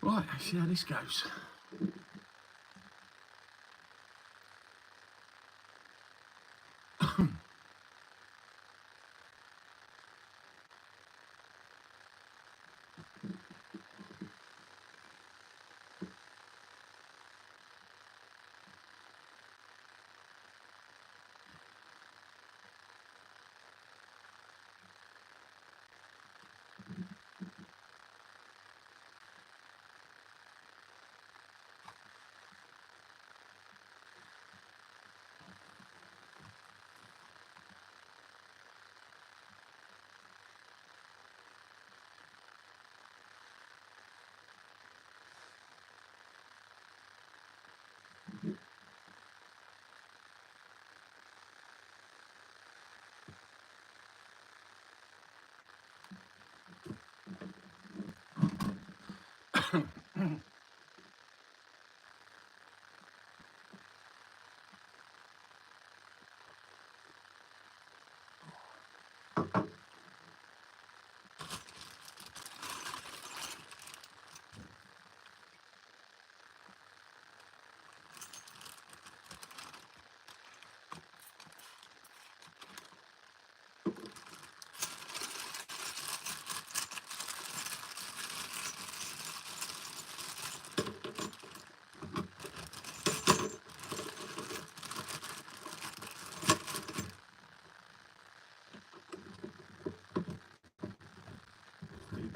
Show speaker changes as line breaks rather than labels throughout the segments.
Right, let's see how this goes.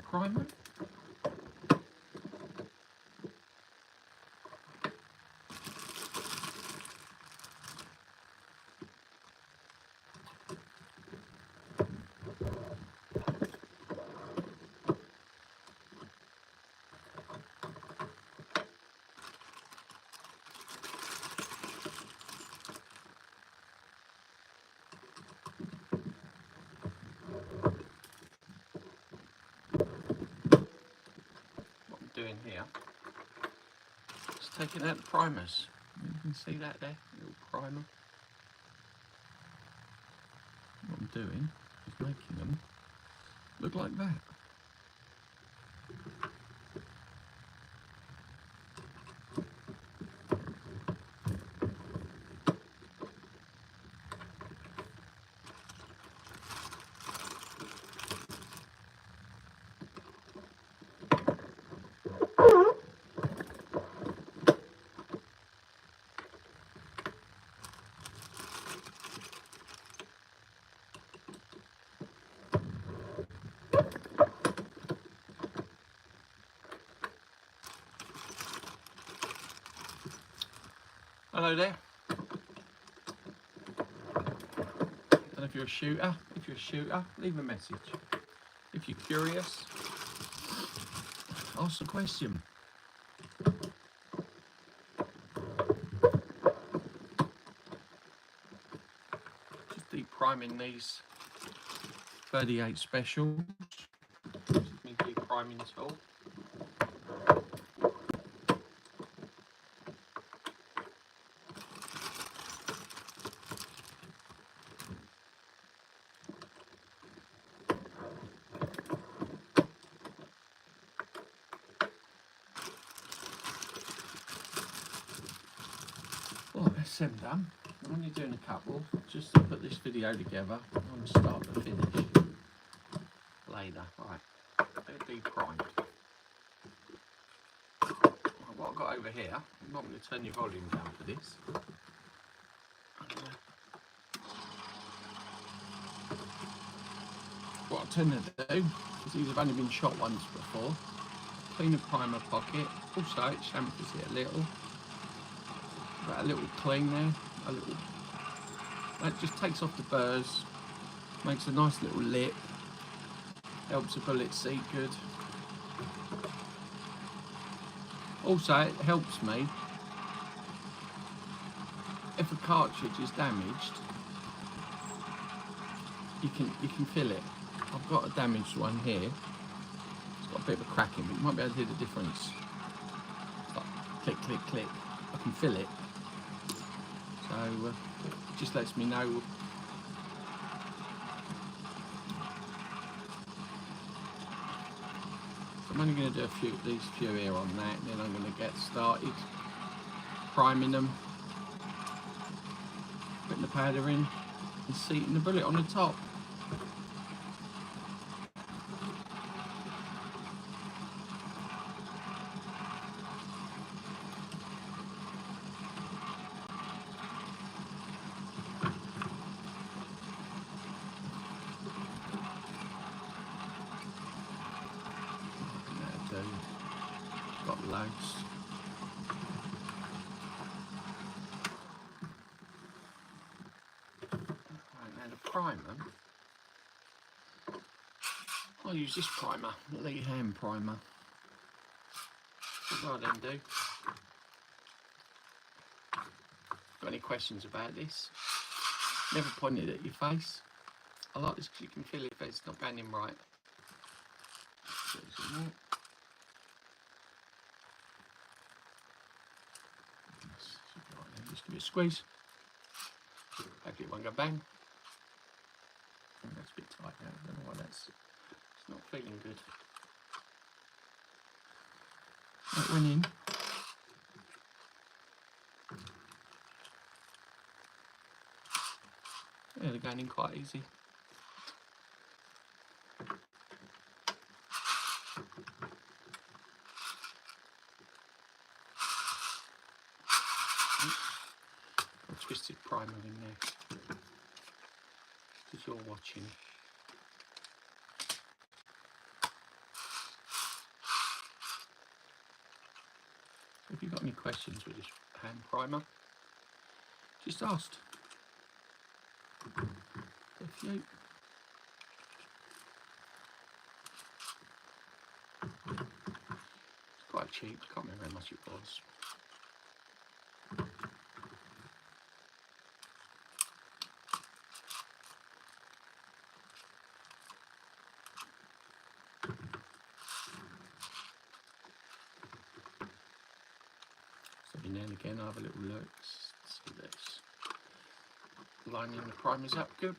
Primer. What I'm doing here is taking out the primers. You can see that there, little primer. What I'm doing is making them look like that. Hello there. And if you're a shooter, leave a message. If you're curious, ask a question. Just deep priming these 38 specials. This is my deep priming tool. Well, that's them done. I'm only doing a couple just to put this video together from start to finish. Later, right, they're deep primed. What I've got over here, I'm not going to turn your volume down for this. What I tend to do is these have only been shot once before. Clean the primer pocket, also it chamfers it a little. Got a little clean there, that just takes off the burrs, makes a nice little lip, helps the bullet seat good. Also it helps me if a cartridge is damaged, you can feel it. I've got a damaged one here. It's got a bit of a crack in it. You might be able to hear the difference. It's like click, click, click. I can feel it. So it just lets me know. So I'm only going to do these few here on that, and then I'm going to get started priming them, putting the powder in, and seating the bullet on the top. Got loads. Right, now the primer, I'll use this primer, the Lee Hand primer. What do I then do? Got any questions about this? Never point it at your face. I like this because you can feel it if it's not going in right. Just give it a squeeze. Hopefully it won't go bang. That's a bit tight now. I don't know why it's not feeling good. That went in. Yeah, they're going in quite easy. A twisted primer in there. Because you're watching. If you've got any questions with this hand primer, just ask. If you it's quite cheap, I can't remember how much it was. So every now and again I have a little look, see this. Lining the primers up good.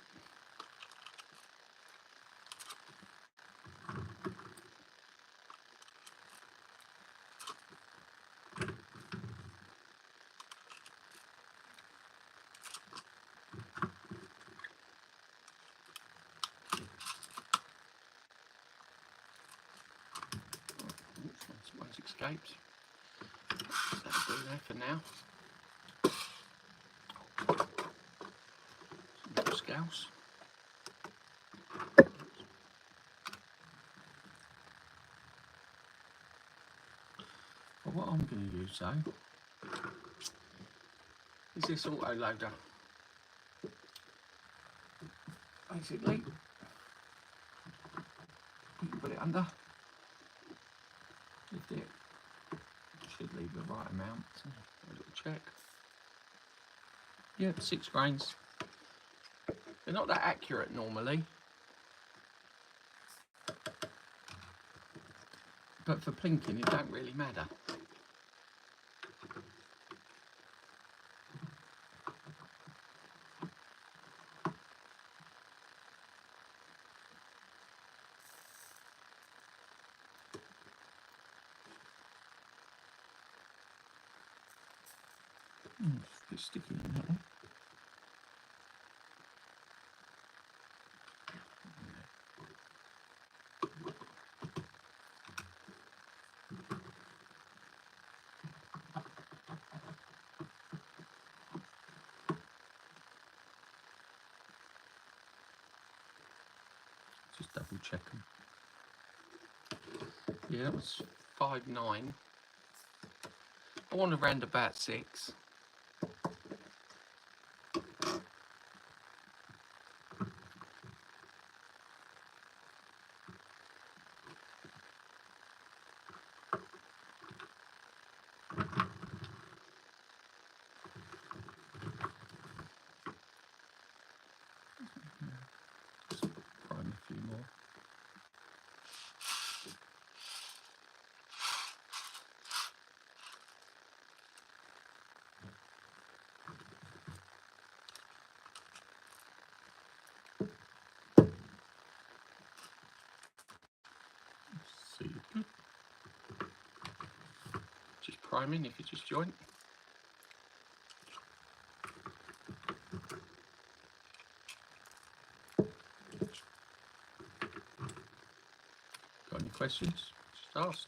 One's escaped. That'll do that for now. Some more scouts. Well, what I'm going to use though is this auto loader. Basically, you can put it under, lift it, should leave the right amount. A little check. Yep, 6 grains. They're not that accurate normally, but for plinking it don't really matter. It's a bit sticky in that one. Just double check them. Yeah, that was 5.9. I want around about 6. Prime a few more. priming if you just joined. Got any questions? Just ask.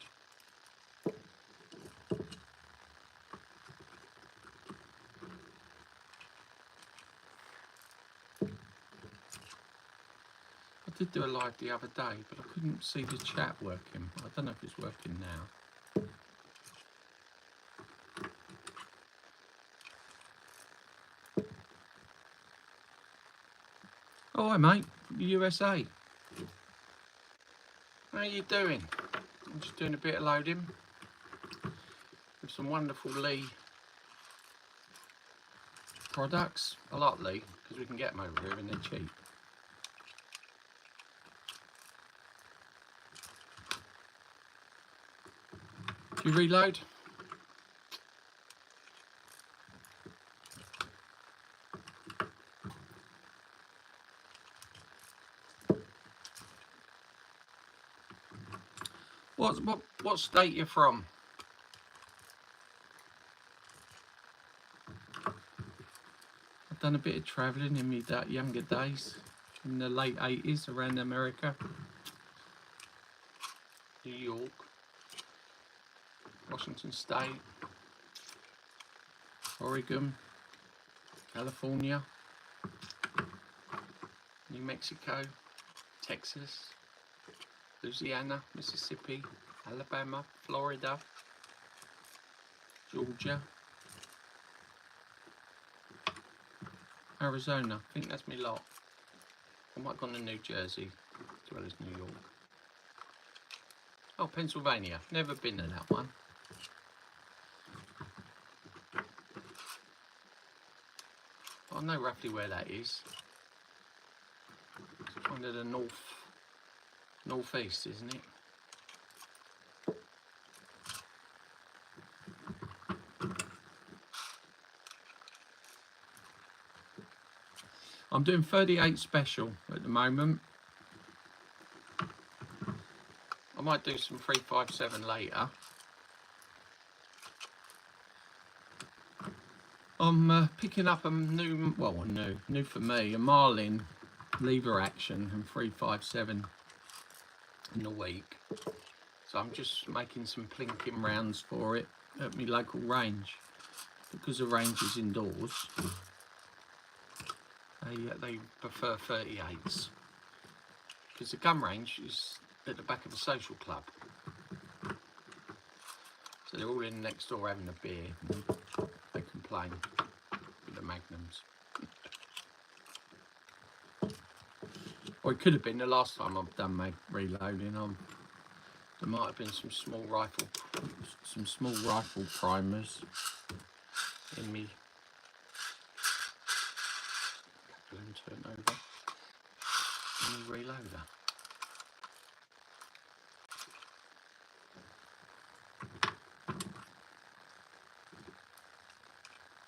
I did do a live the other day, but I couldn't see the chat working. I don't know if it's working now. Oh, hi mate, from the USA. How you doing? I'm just doing a bit of loading with some wonderful Lee products. I like Lee because we can get them over here and they're cheap. Do you reload? What state you're from? I've done a bit of travelling in my younger days, in the late 80s around America. New York, Washington State, Oregon, California, New Mexico, Texas, Louisiana, Mississippi, Alabama, Florida, Georgia, Arizona. I think that's me lot. I might have gone to New Jersey as well as New York. Oh, Pennsylvania. Never been to that one. But I know roughly where that is. It's kind of the northeast, isn't it? I'm doing 38 special at the moment. I might do some 357 later. I'm picking up a new for me, a Marlin lever action and 357 in a week. So I'm just making some plinking rounds for it at my local range. Because the range is indoors, they prefer 38s. Because the gun range is at the back of a social club. So they're all in next door having a beer. And they complain with the magnums. Or it could have been the last time I've done reloading. There might have been some small rifle primers in me. Couple of them turned over. In me reloader.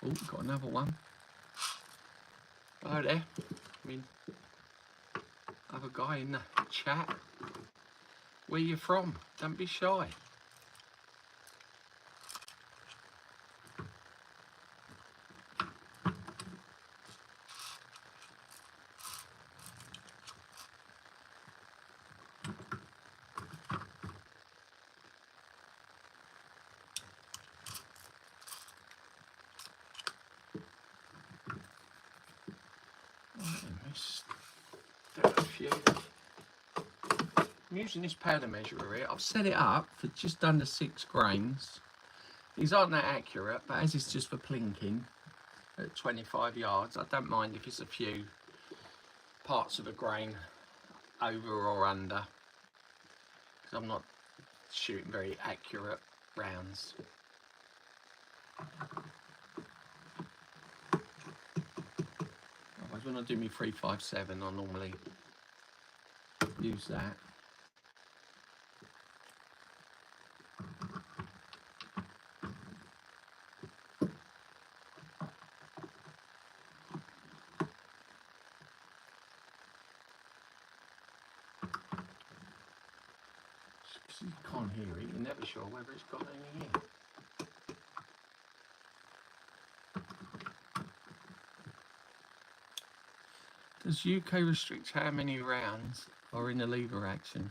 Oh, got another one. Hello there. I mean, other guy in the chat. Where you from? Don't be shy. I'm using this powder measurer here. I've set it up for just under 6 grains. These aren't that accurate, but as it's just for plinking at 25 yards, I don't mind if it's a few parts of a grain over or under, because I'm not shooting very accurate rounds. Otherwise, when I do my 357, I normally use that. You can't hear it, you're never sure whether it's got any in. Does UK restrict how many rounds are in a lever action?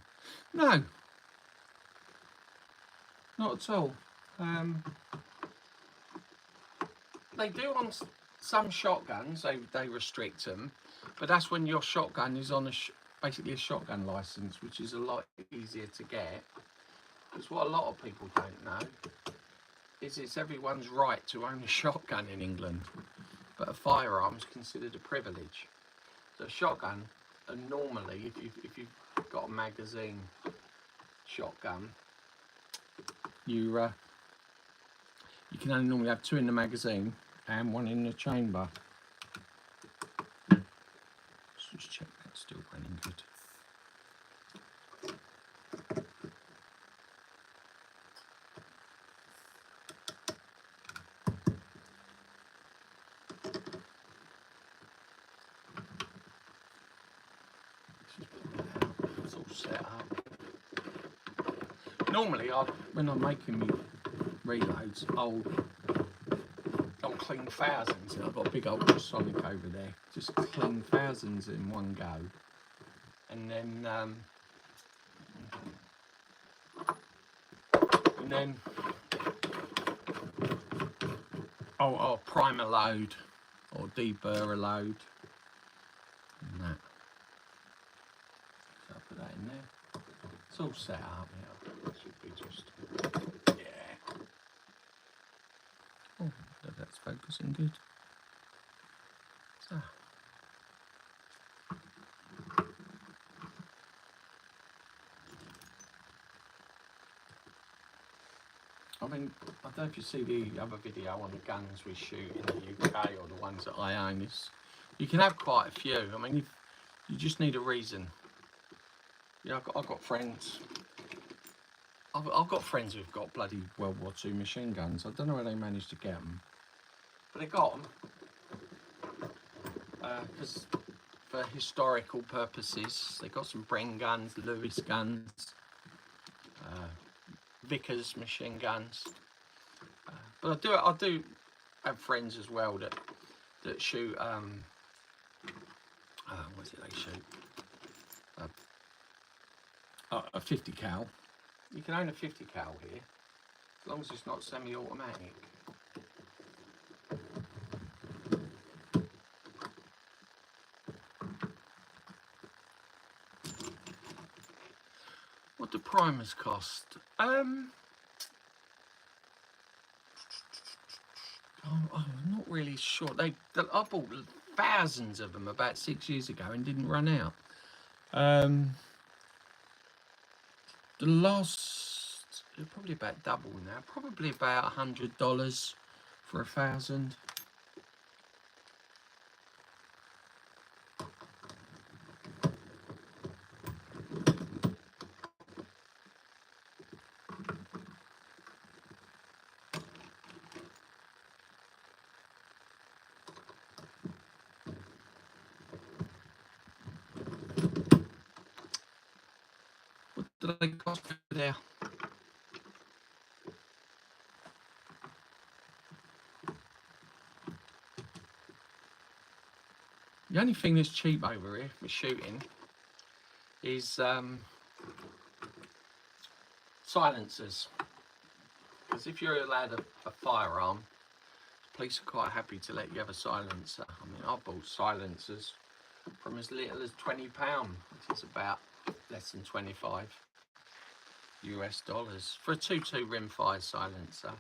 No, not at all. They do on some shotguns, they restrict them, but that's when your shotgun is on basically a shotgun license, which is a lot easier to get. Because what a lot of people don't know is it's everyone's right to own a shotgun in England, but a firearm is considered a privilege. So a shotgun, and normally if you've got a magazine shotgun, you can only normally have 2 in the magazine and 1 in the chamber. Let's just check that's still running good. It's all set up. Normally, when I'm making me reloads, I'll clean thousands. I've got a big old Sonic over there. Just clean thousands in one go, and then I'll prime a load or deburr a load, and that. So I'll put that in there. It's all set up now. It should be just, yeah. Oh, that's focusing good. So. I mean, I don't know if you see the other video on the guns we shoot in the UK or the ones that I own. You can have quite a few. I mean, you just need a reason. Yeah, I've got friends. I've got friends who've got bloody World War II machine guns. I don't know how they managed to get them, but they got them because for historical purposes, they got some Bren guns, Lewis guns, Vickers machine guns. But I do have friends as well that shoot. What is it they shoot? A 50 cal. You can own a 50 cal here, as long as it's not semi-automatic. What do primers cost? I'm not really sure. I bought thousands of them about 6 years ago and didn't run out. The last, probably about double now. Probably about $100 for 1,000. What do they cost over there? The only thing that's cheap over here for shooting is silencers. Because if you're allowed a firearm, the police are quite happy to let you have a silencer. I mean, I bought silencers from as little as £20, which is about less than 25 US dollars for a 2.2 rimfire silencer.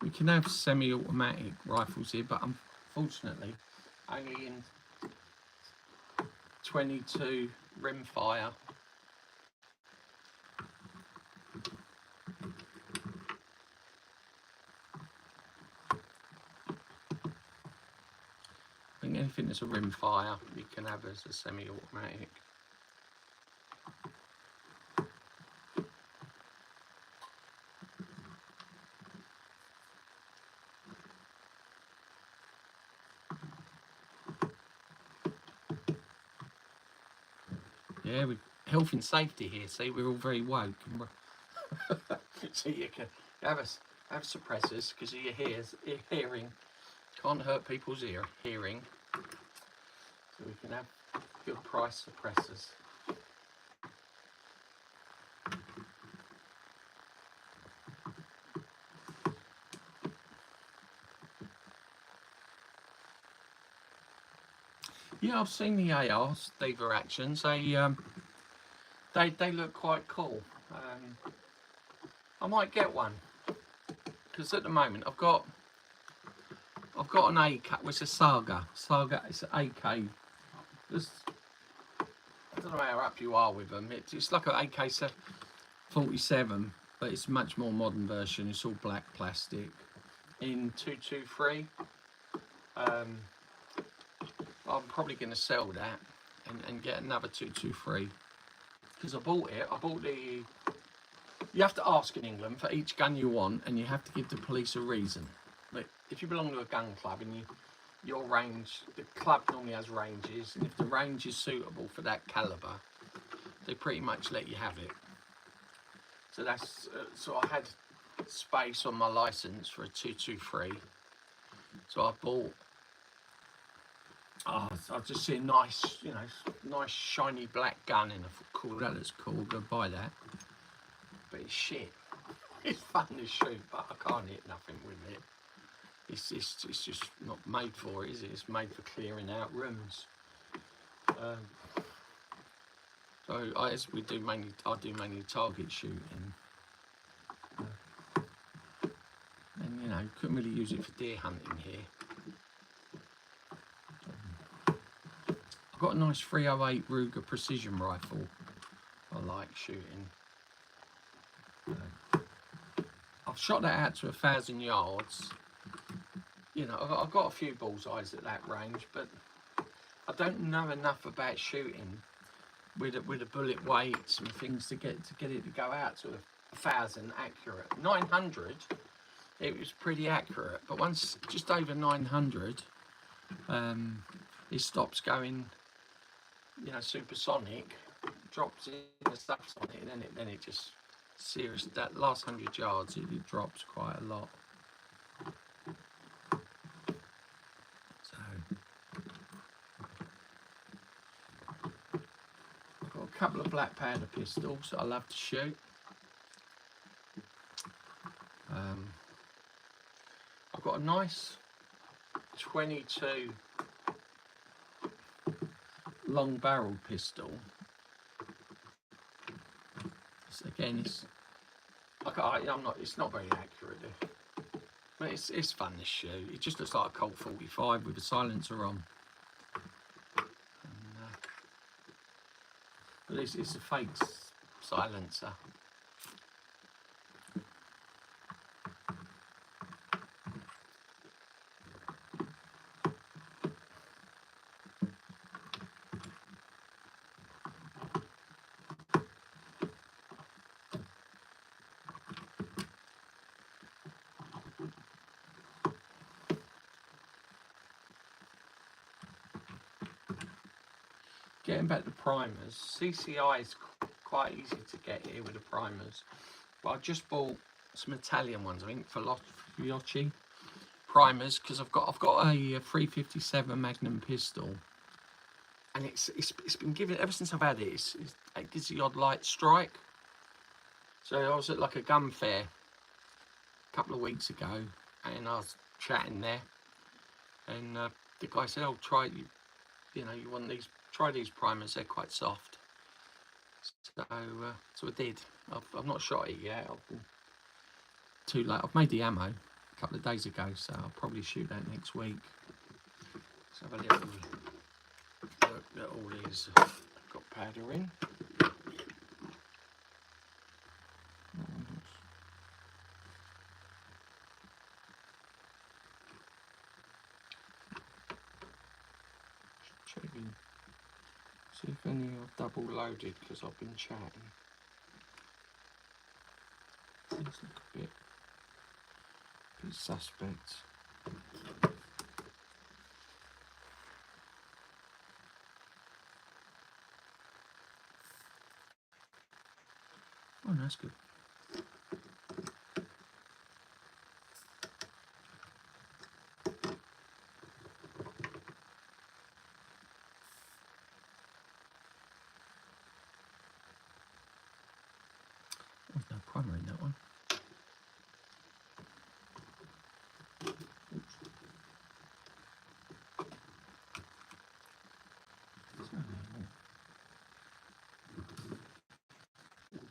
We can have semi-automatic rifles here, but unfortunately only in 22 rimfire. I think anything that's wants a rim fire, you can have as a semi-automatic. Yeah, we health and safety here. See, we're all very woke. So you can have suppressors because your hearing can't hurt people's hearing. So we can have good price suppressors. Yeah, I've seen the ARs, lever actions. They look quite cool. I might get one because at the moment I've got an AK, which is a Saga. It's an AK. I don't know how up you are with them. It's like an AK-47, but it's a much more modern version. It's all black plastic in 223. I'm probably going to sell that and get another 223 because I bought the. You have to ask in England for each gun you want, and you have to give the police a reason. Like if you belong to a gun club and your range, the club normally has ranges, and if the range is suitable for that caliber, they pretty much let you have it. So that's so I had space on my license for a 223, so I bought. I just see a nice, nice shiny black gun, and I thought, cool, that looks cool. Go buy that. But it's shit. It's fun to shoot, but I can't hit nothing with it. It's just not made for it, is it? It's made for clearing out rooms. So I do mainly target shooting, and couldn't really use it for deer hunting here. I've got a nice 308 Ruger precision rifle. I like shooting. I've shot that out to 1,000 yards. I've got a few bullseyes at that range, but I don't know enough about shooting with the bullet weights and things to get it to go out to 1,000 accurate. 900, it was pretty accurate, but once just over 900, it stops going, supersonic, drops in the subsonic, and then it just that last 100 yards it drops quite a lot. So I've got a couple of black powder pistols that I love to shoot. I've got a nice 22 long barrel pistol. Again, it's not very accurate, but it's fun to shoot. It just looks like a Colt 45 with a silencer on. But it's a fake silencer. Getting back to primers, CCI is quite easy to get here with the primers. But I just bought some Italian ones, I think, for Fiocchi primers, because I've got a 357 Magnum pistol, and it's been given ever since I've had it. It gives the odd light strike. So I was at like a gun fair a couple of weeks ago, and I was chatting there, and the guy said, "Oh, you want these? Try these primers. They're quite soft." So I did. I've not shot it yet. I've been too late. I've made the ammo a couple of days ago, so I'll probably shoot that next week. Let's have a little look at all these. Got powder in. See if any are double loaded because I've been chatting. These look a bit suspect. Oh, that's good. There's no primer in that one. Oops.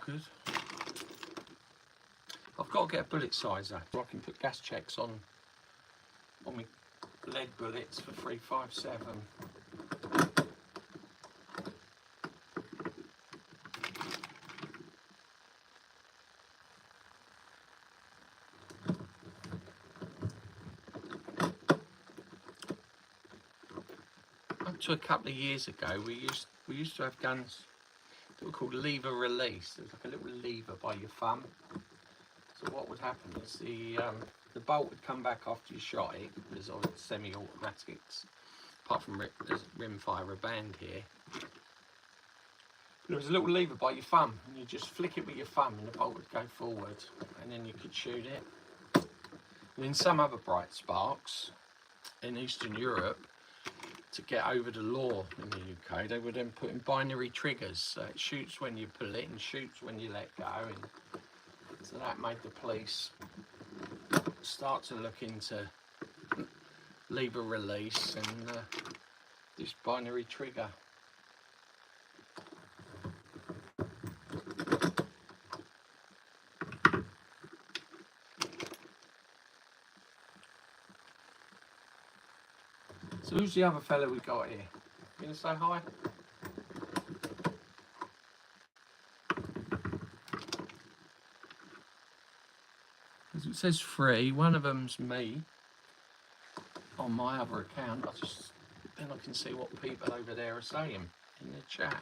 Good. I've got to get a bullet sizer so I can put gas checks on my lead bullets for 357. Up to a couple of years ago, we used to have guns that were called lever release. There was like a little lever by your thumb. So what would happen is the bolt would come back after you shot it, because of semi-automatics, apart from there's rimfire rubber band here. There was a little lever by your thumb, and you just flick it with your thumb and the bolt would go forward, and then you could shoot it. And in some other bright sparks in Eastern Europe, to get over the law in the UK, they were then putting binary triggers, so it shoots when you pull it and shoots when you let go, and so that made the police start to look into lever release and this binary trigger. So who's the other fella we got here? You gonna say hi? As it says free, one of them's me on my other account. Then I can see what people over there are saying in the chat.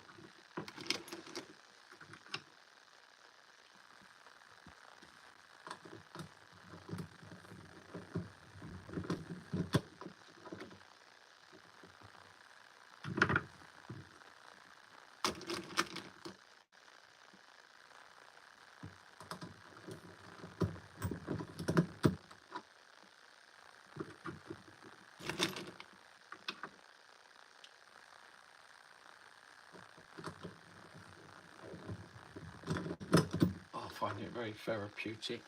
I find it very therapeutic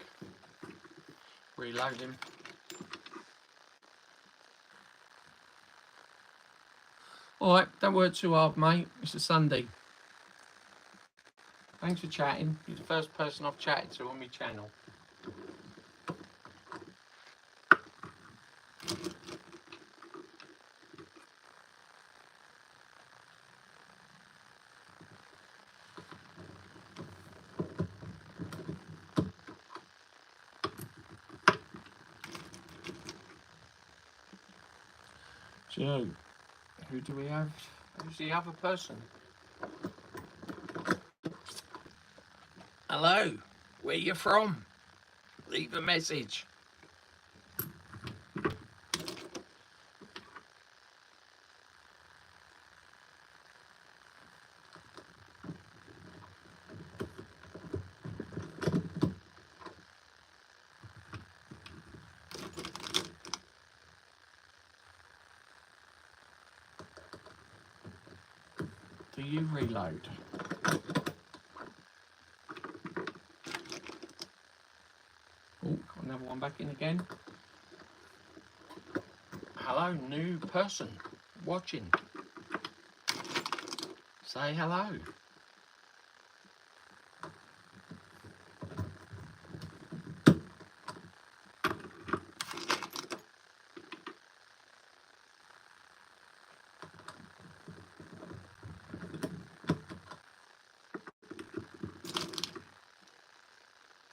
reloading. Alright, don't work too hard, mate. It's a Sunday. Thanks for chatting. You're the first person I've chatted to on my channel. So, who do we have? Who's the other person? Hello, where you from? Leave a message. Do you reload? Oh, got another one back in again. Hello, new person watching. Say hello.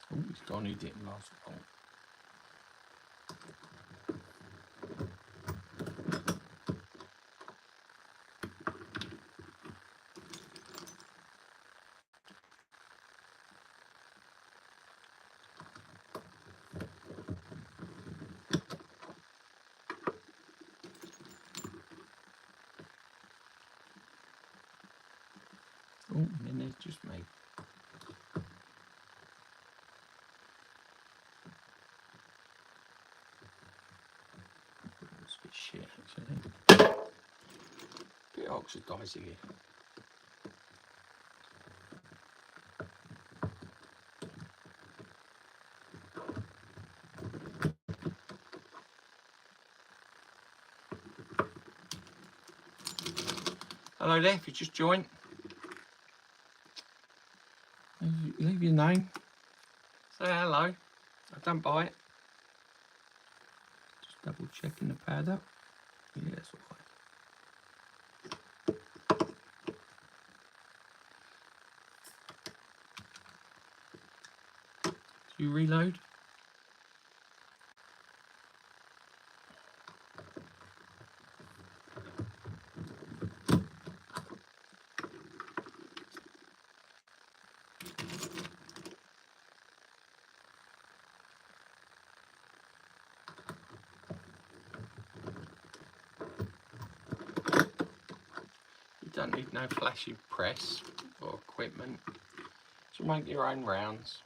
Oh, he's gone, he didn't last long. Oh, and then there's just me. It's a bit shit, actually. A bit oxidised here. Hello there, if you just joined. Leave your name. Say hello. I don't bite. Just double checking the pad up. Yeah, that's all right. Do you reload? You don't need no flashy press or equipment to make your own rounds.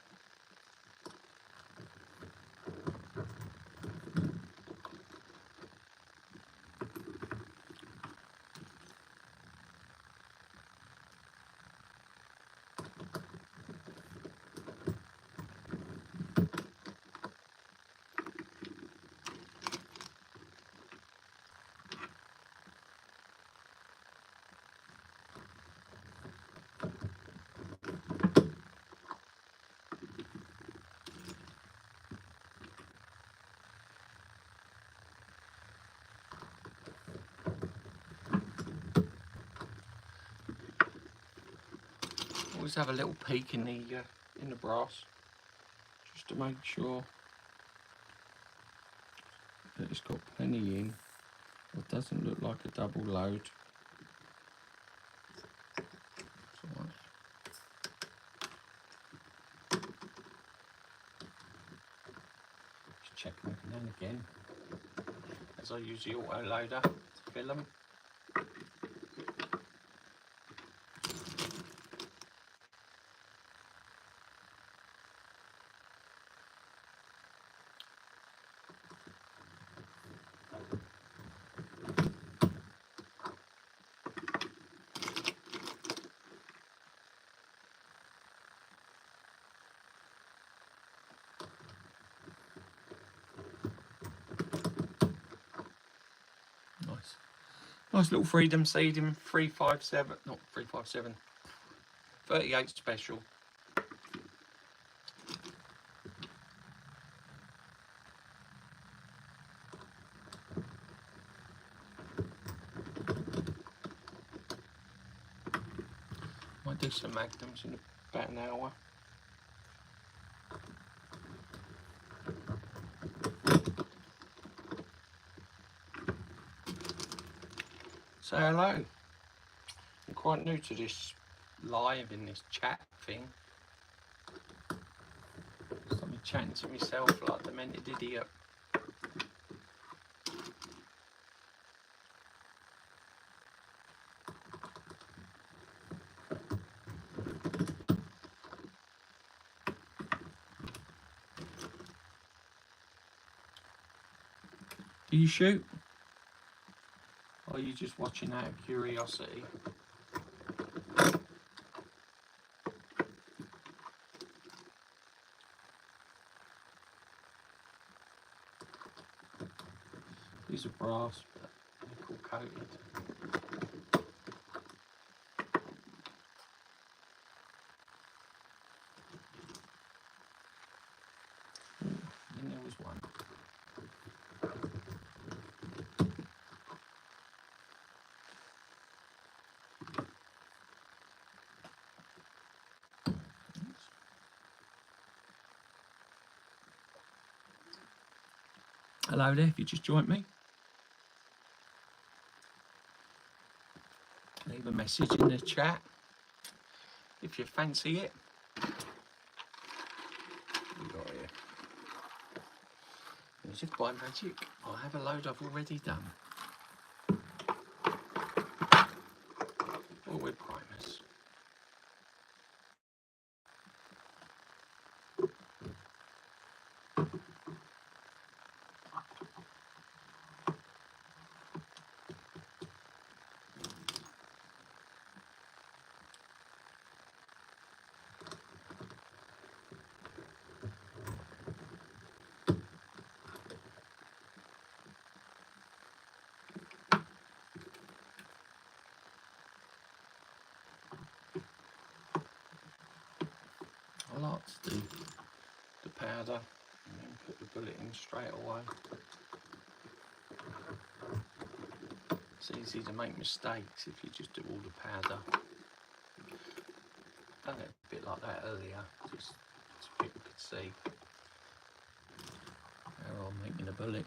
Always have a little peek in the brass, just to make sure that it's got plenty in. It doesn't look like a double load. It's all right. Just check them now and again, as I use the auto loader to fill them. Nice. Nice little Freedom Seeding 357, not 357, 38 special. Might do some magnums in about an hour. Say hello. I'm quite new to this live in this chat thing. So I'm chatting to myself like a demented idiot. Do you shoot? Or are you just watching out of curiosity? These are brass, but they're cool coated. And there was one. Hello there, if you just joined me. Leave a message in the chat if you fancy it. What we got here? Music by Magic. I have a load I've already done. All with primers. lot to do the powder and then put the bullet in straight away. It's easy to make mistakes if you just do all the powder. Done it a bit like that earlier, just so people could see how I'm making a bullet.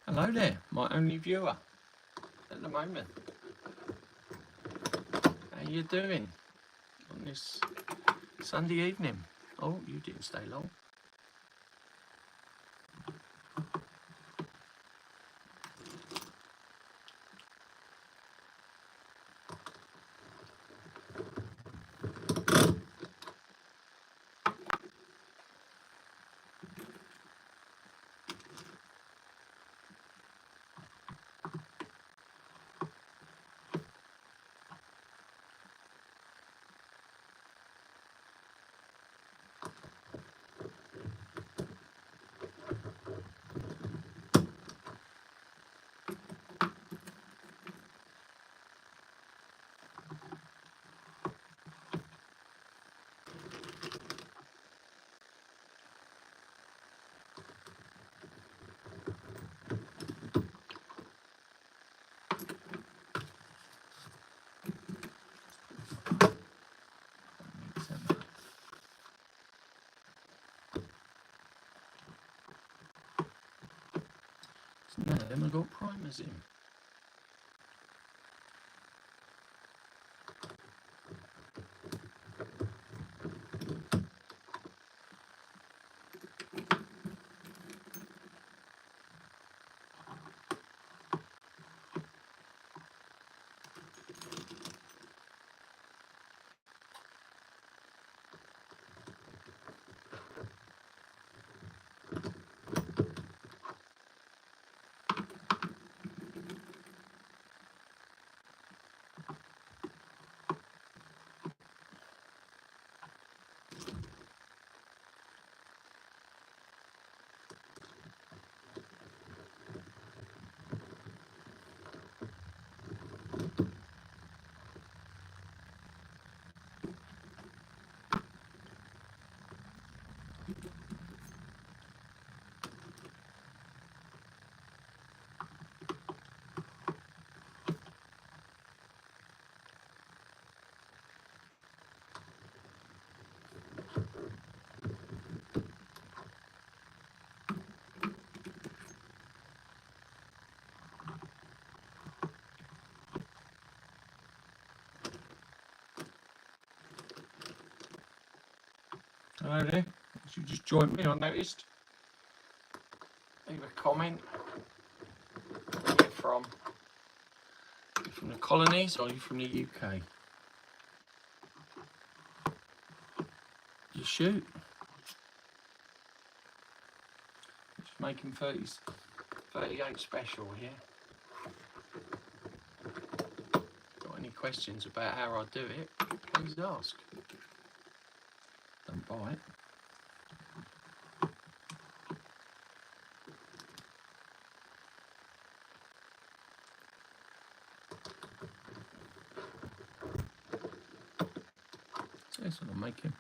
Hello there, my only viewer at the moment. How you doing on this Sunday evening? Oh, you didn't stay long. None of them have got primers in. Hello there, you just joined me, I noticed. Leave a comment. Where are you from? Are you from the colonies or are you from the UK? You shoot. Just making 38 special here. Got any questions about how I do it, please ask. Don't bite. So that's what I'm making.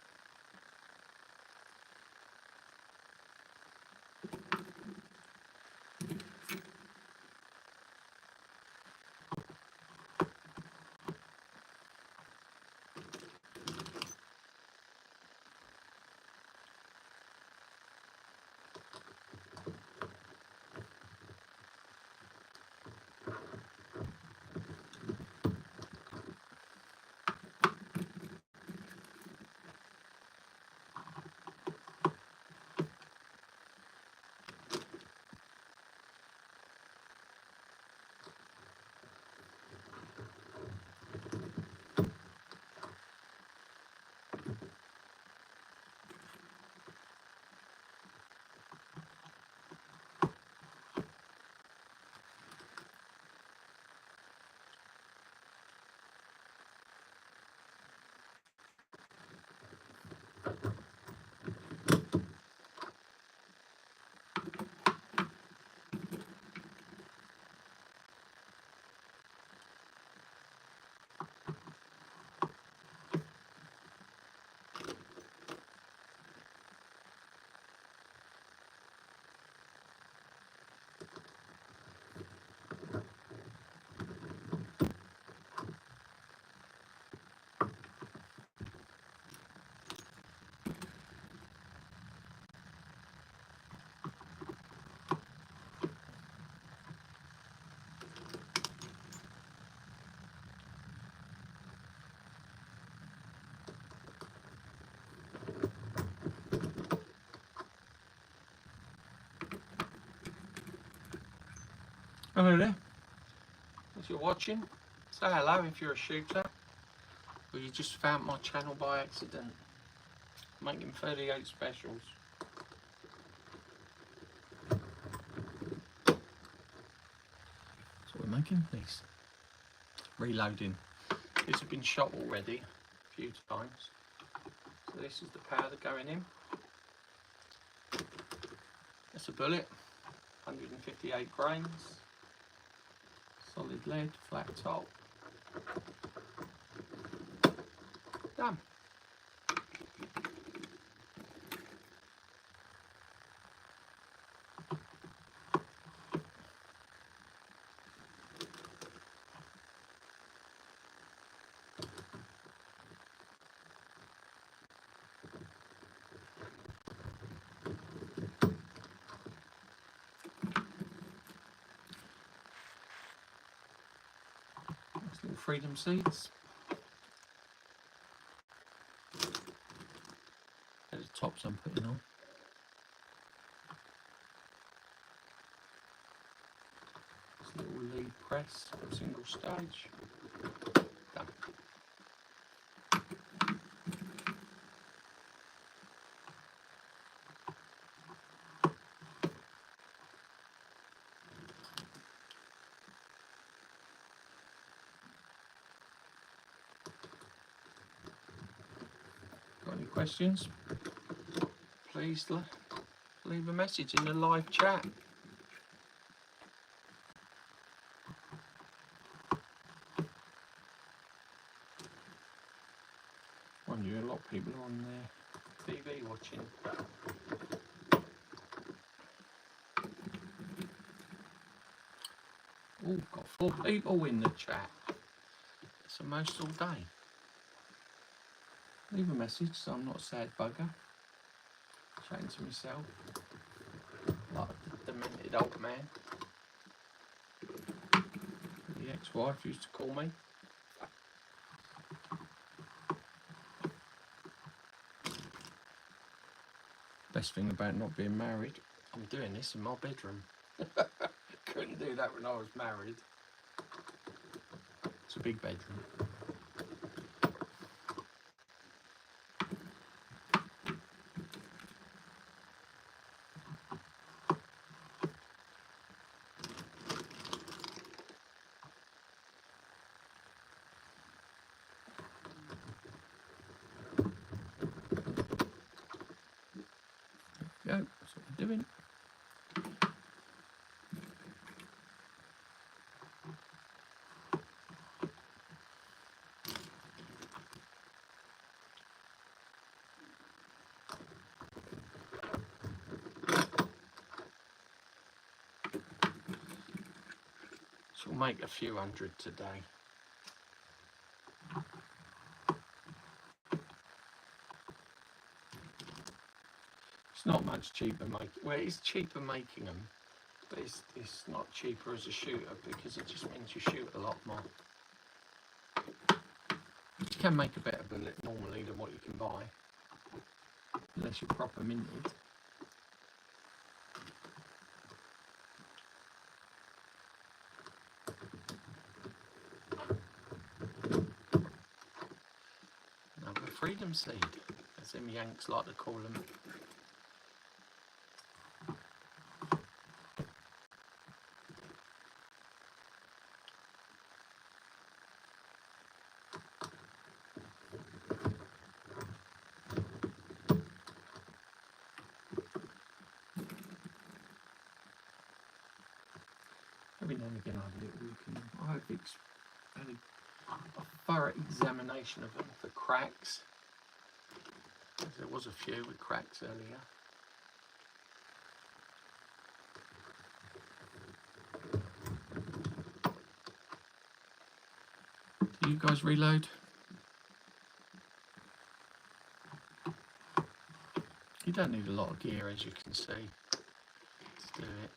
Hello there. If you're watching, say hello if you're a shooter, or you just found my channel by accident. I'm making 38 specials. So we're making this. Reloading. These have been shot already a few times. So this is the powder going in. That's a bullet, 158 grains. Solid lead, flat top. Done. Nice little freedom seeds. There's the tops I'm putting on. This little lead press, single stage. Done. Got any questions? Please leave a message in the live chat. Mind you, a lot of people are on their TV watching. Oh, got 4 people in the chat. It's almost all day. Leave a message so I'm not a sad bugger. Chatting to myself. Like the demented old man. The ex-wife used to call me. Best thing about not being married, I'm doing this in my bedroom. Couldn't do that when I was married. It's a big bedroom. Go, that's what we're doing. So we'll make a few hundred today. It's not much cheaper making. Well, it's cheaper making them, but it's not cheaper as a shooter because it just means you shoot a lot more. You can make a better bullet normally than what you can buy, unless you're proper minted. Another freedom seed, as them Yanks like to call them. Every now and again I have a little look in them. I hope it's had a thorough examination of them for cracks. There was a few with cracks earlier. Do you guys reload? You don't need a lot of gear, as you can see, to do it.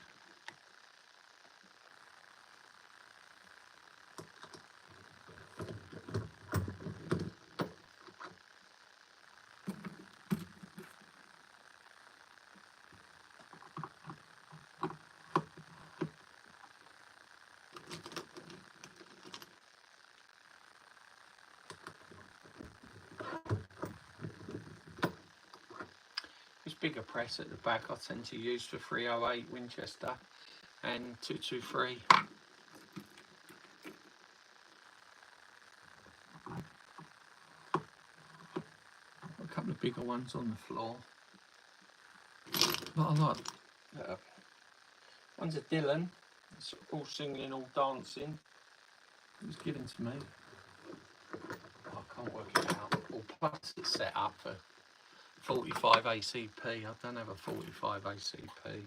bigger press at the back I tend to use for 308 Winchester and 223. A couple of bigger ones on the floor. But I like one's a Dylan. It's all singing, all dancing. It was given to me. I can't work it out. Well, plus it's set up for 45 ACP. I don't have a 45 ACP.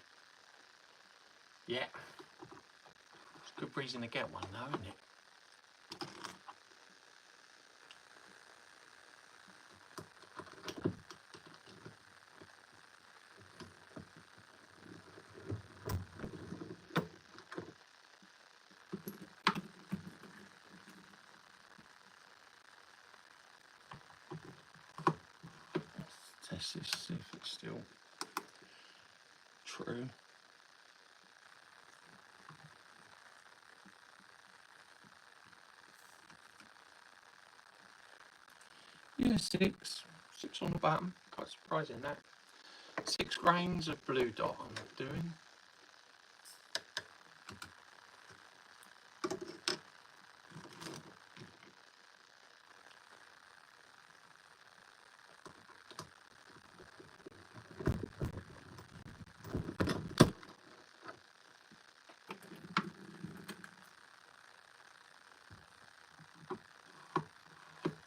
Yeah. It's a good reason to get one though, isn't it? Let's test this, see if it's still true. Yeah, six on the bottom. Quite surprising that. 6 grains of blue dot I'm doing.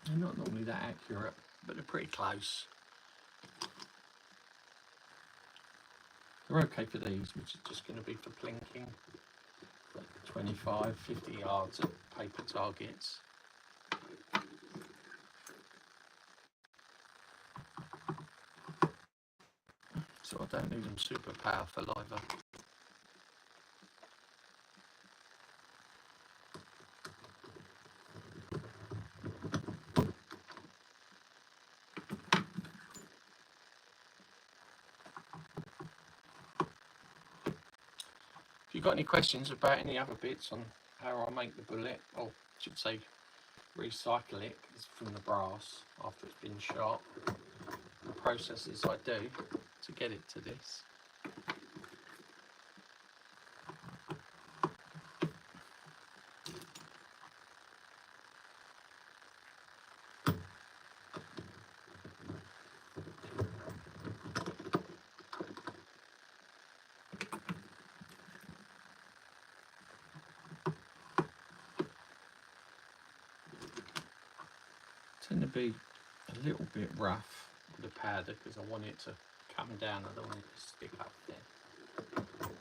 They're not normally that accurate, but they're pretty close. They're okay for these, which is just going to be for plinking. 25, 50 yards at paper targets. So I don't need them super powerful either. If you've got any questions about any other bits on how I make the bullet, or I should say recycle it from the brass after it's been shot, the processes I do to get it to this. Tend to be a little bit rough with the powder because I want it to come down. I don't want it to stick up there.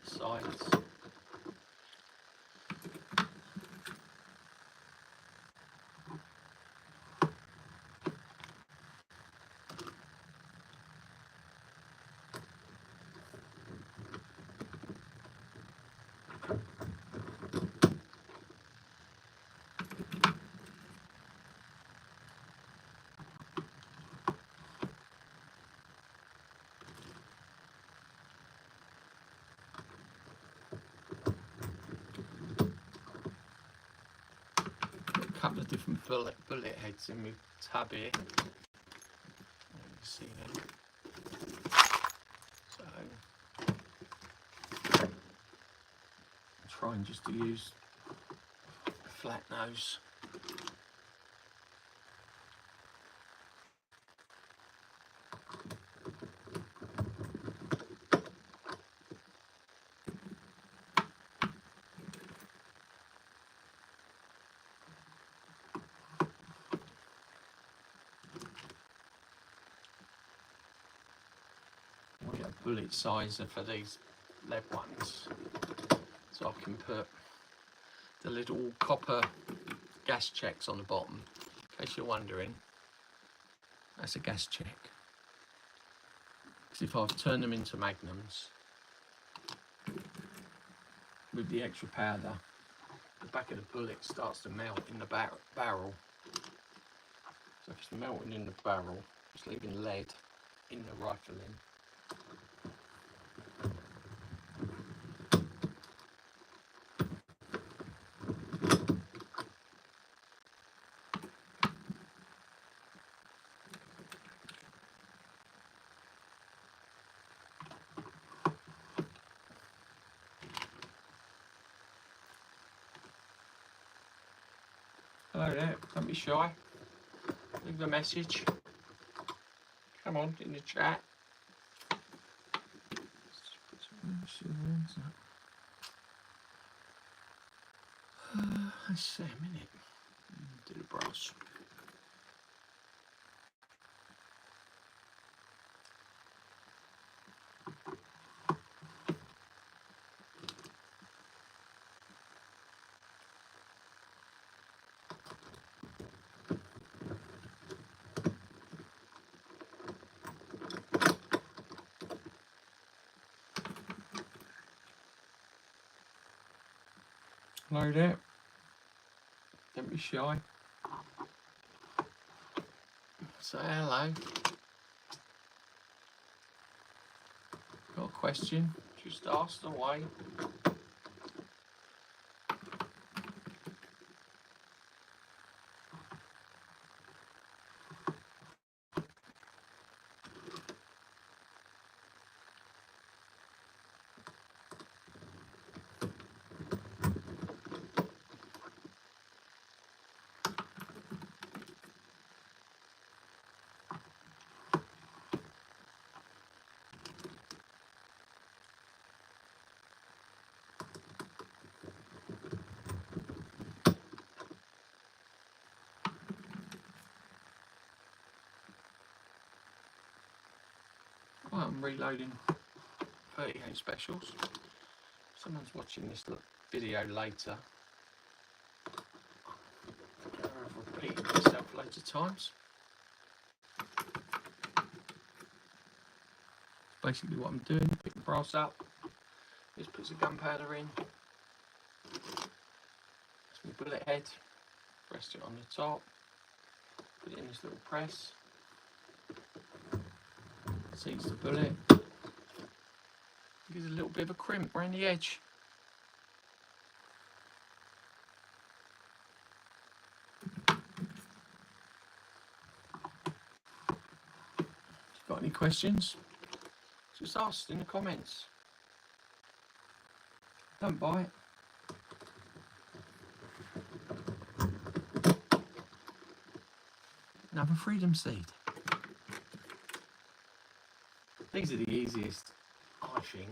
Sides. Couple of different bullet heads in my tab here. You can see them. So I'm trying just to use a flat nose. We have bullet sizer for these lead ones, so I can put the little copper gas checks on the bottom. In case you're wondering, that's a gas check. Because if I've turned them into magnums with the extra powder, the back of the bullet starts to melt in the barrel. So if it's melting in the barrel, it's leaving lead in the rifling. Hello there, don't be shy. Leave a message. Come on, in the chat. Let's see a minute. Do the brass. Hello there. Don't be shy. Say hello. Got a question? Just ask away. Well, I'm reloading 38 specials. Someone's watching this video later. I've repeated myself loads of times. Basically what I'm doing, pick the brass up, just put some gunpowder in, some bullet head, rest it on the top, put it in this little press, seats the bullet, gives a little bit of a crimp around the edge. If you've got any questions, just ask in the comments. Don't buy it. Another freedom seed. These are the easiest, I think,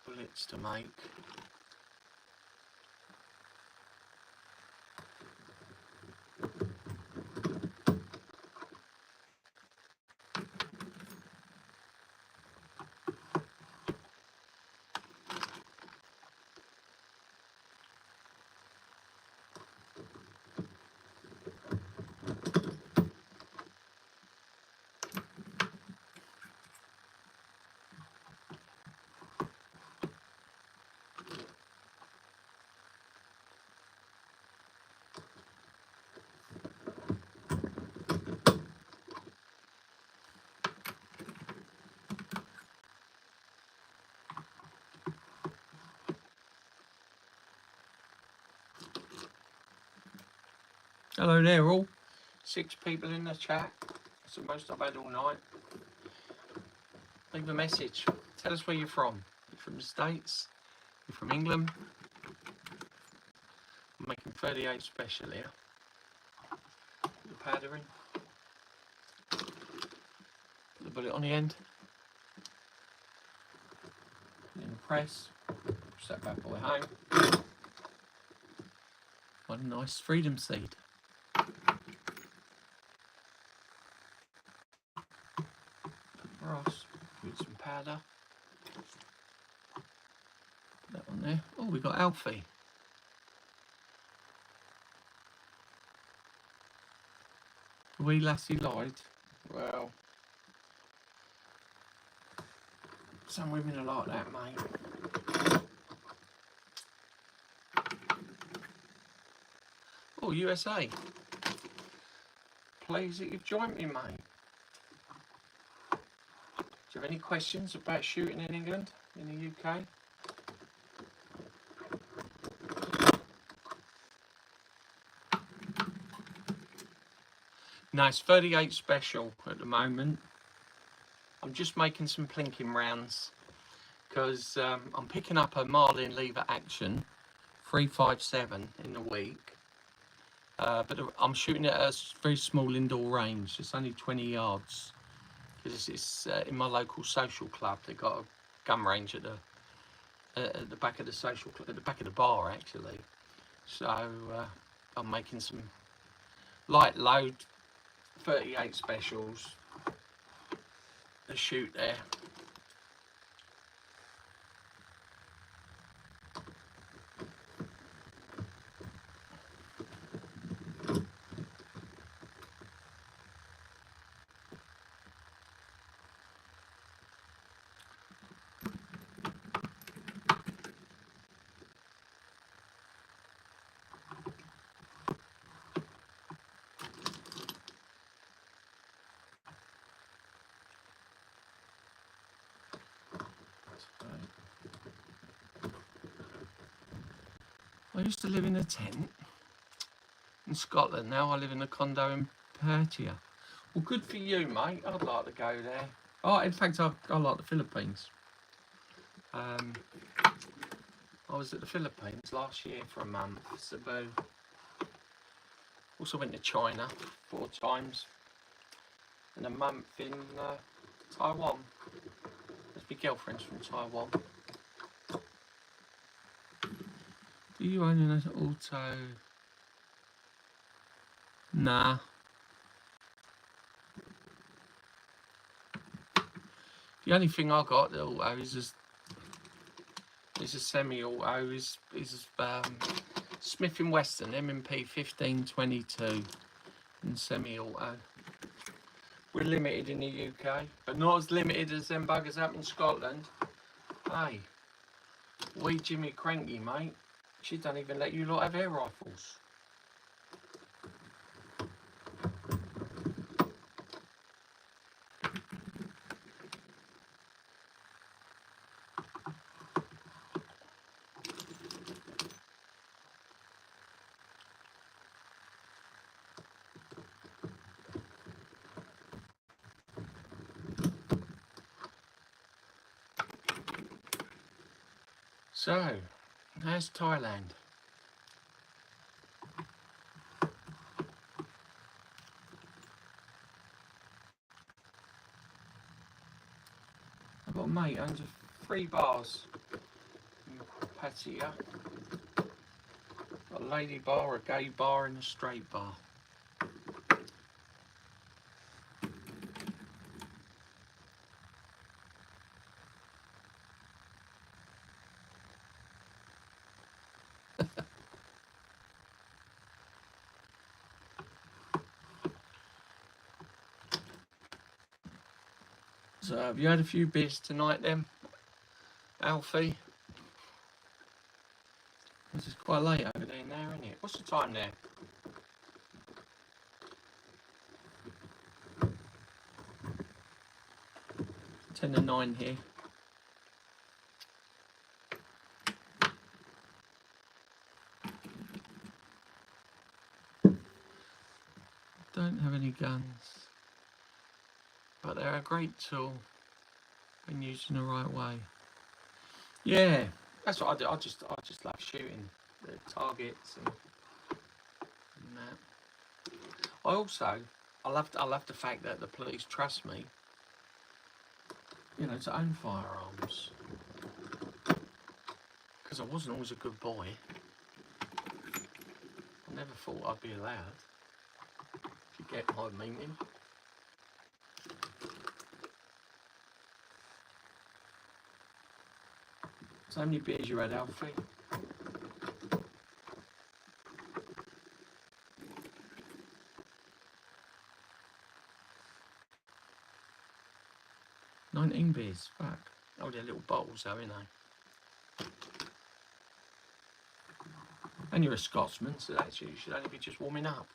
bullets to make. Hello there all. 6 people in the chat. That's the most I've had all night. Leave a message. Tell us where you're from. You're from the States? You're from England? I'm making 38 special here. Put the powder in. Put the bullet on the end. Put it in the press. Push that bad boy home. One nice freedom seed. Brass with some powder. Put that on there. Oh, we got Alfie. The wee lassie lied. Well, some women are like that, mate. Oh, USA. Pleased that you've joined me, mate. Do you have any questions about shooting in England, in the UK? No, it's 38 special at the moment. I'm just making some plinking rounds because I'm picking up a marlin lever action 357 in the week. but I'm shooting at a very small indoor range. It's only 20 yards because it's in my local social club. They've got a gun range at the back of the social club, at the back of the bar actually. So I'm making some light load 38 specials to shoot there. I used to live in a tent in Scotland. Now I live in a condo in Perthia. Well, good for you, mate. I'd like to go there. Oh, in fact, I like the Philippines. I was at the Philippines last year for a month. Cebu. Also went to China 4 times. And a month in Taiwan. My girlfriend's from Taiwan. Do you own an auto? Nah. The only thing I got the auto is a semi-auto. Is Smith & Wesson M&P 1522 and semi-auto. We're limited in the UK, but not as limited as them buggers up in Scotland. Hey, we Jimmy Cranky, mate. She don't even let you lot have air rifles. So, there's Thailand. I've got a mate owns 3 bars in Pattaya. Got a lady bar, a gay bar and a straight bar. So have you had a few beers tonight then, Alfie? This is quite late over there now, isn't it? What's the time there? Ten to 9 here. Don't have any guns, but they're a great tool when used in the right way. Yeah, that's what I do. I just love shooting the targets and that. I love the fact that the police trust me, you know, to own firearms, because I wasn't always a good boy. I never thought I'd be allowed. If you get my meaning. So how many beers you had, Alfie? $19 beers, fuck. Oh, they're little bottles though, ain't they? And you're a Scotsman, so actually you should only be just warming up.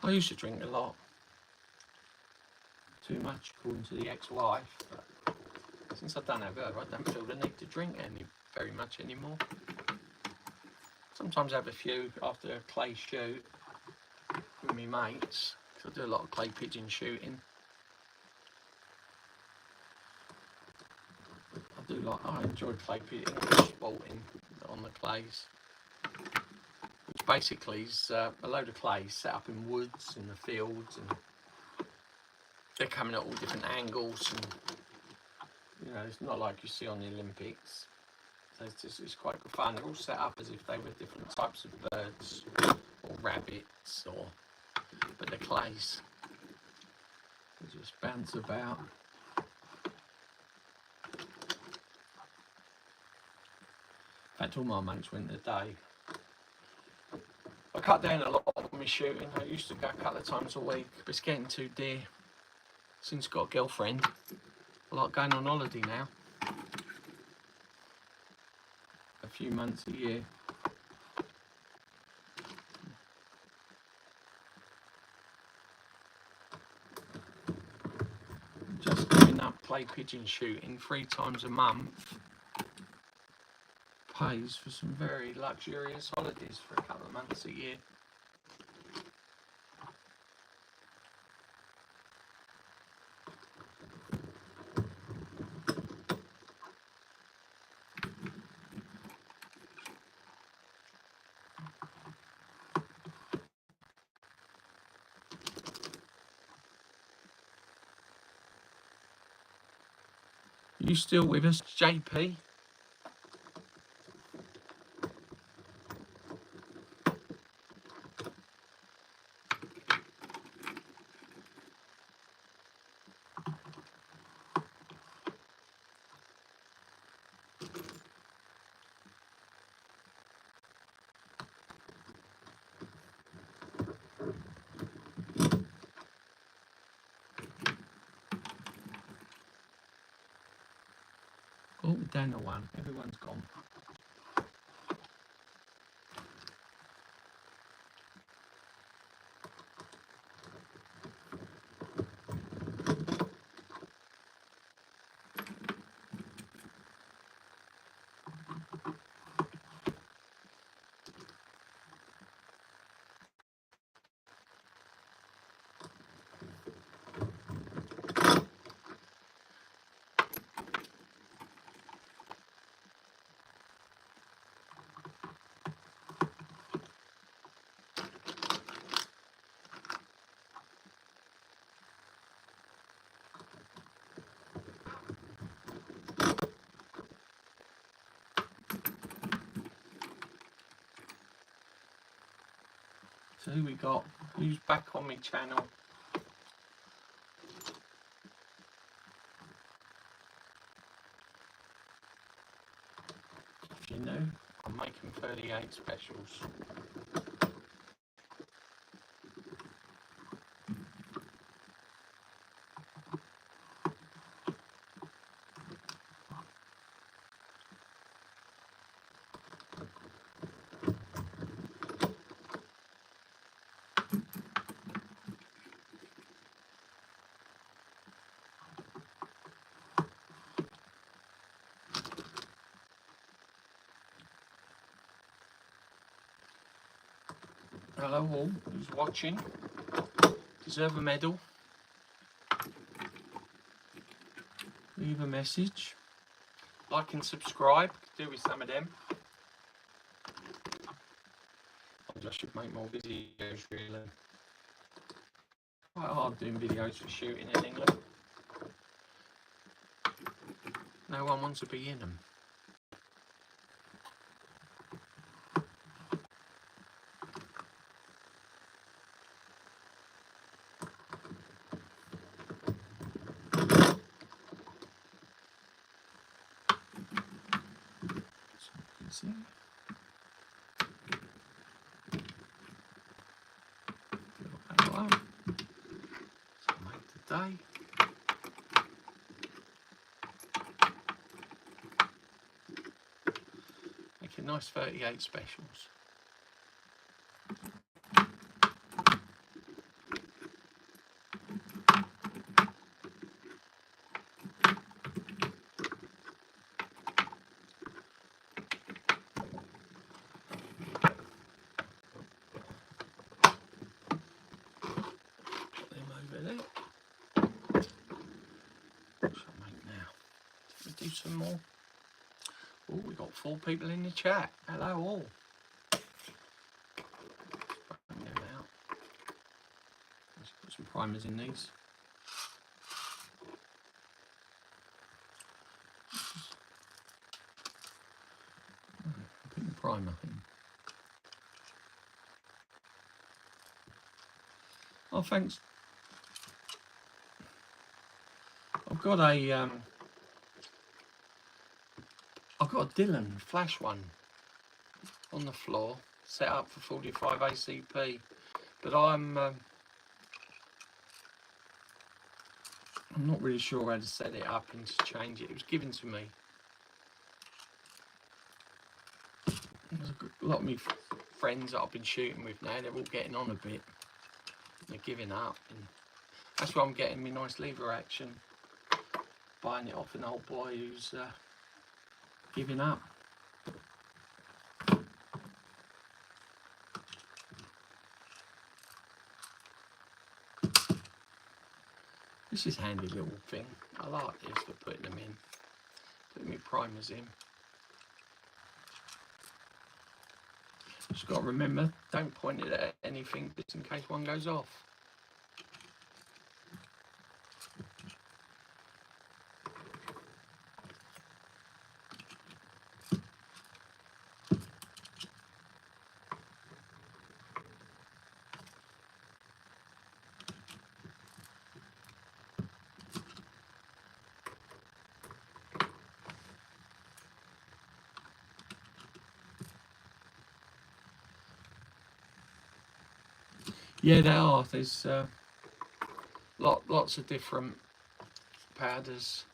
I used to drink a lot. Too much, according to the ex-wife. But since I don't have her, I don't feel the need to drink very much anymore. Sometimes I have a few after a clay shoot with my mates, because I do a lot of clay pigeon shooting. I enjoy clay pigeon sporting on the clays, which basically is a load of clay set up in woods in the fields, and they're coming at all different angles, and you know, it's not like you see on the Olympics. So it's quite good fun. They're all set up as if they were different types of birds or rabbits, but they're clays. They just bounce about. In fact, all my mates went today. I cut down a lot of my shooting. I used to go a couple of times a week, but it's getting too dear. Since I've got a girlfriend, I like going on holiday now. A few months a year. Just giving up clay pigeon shooting 3 times a month pays for some very luxurious holidays for a couple of months a year. You still with us, JP? Oh, down to 1. Everyone's gone. So who we got? Who's back on my channel? If you know, I'm making 38 specials. Hello all who's watching. Deserve a medal. Leave a message. Like and subscribe. Could do with some of them. I should make more videos really. Quite hard doing videos for shooting in England. No one wants to be in them. So you can see. Hello. So I'll make today. Making nice 38 specials. some more. Oh, we got 4 people in the chat. Hello all. Bring them out. Let's put some primers in these. Put the primer in. Oh, thanks. I've got a Dylan flash one on the floor, set up for 45 ACP, but I'm not really sure how to set it up and to change it. It was given to me. There's a lot of my friends that I've been shooting with now, they're all getting on a bit. They're giving up, and that's why I'm getting me nice lever action, buying it off an old boy who's giving up. This is a handy little thing. I like this for putting them in, putting my primers in. Just got to remember, don't point it at anything just in case one goes off. Yeah, there are. There's lots of different powders.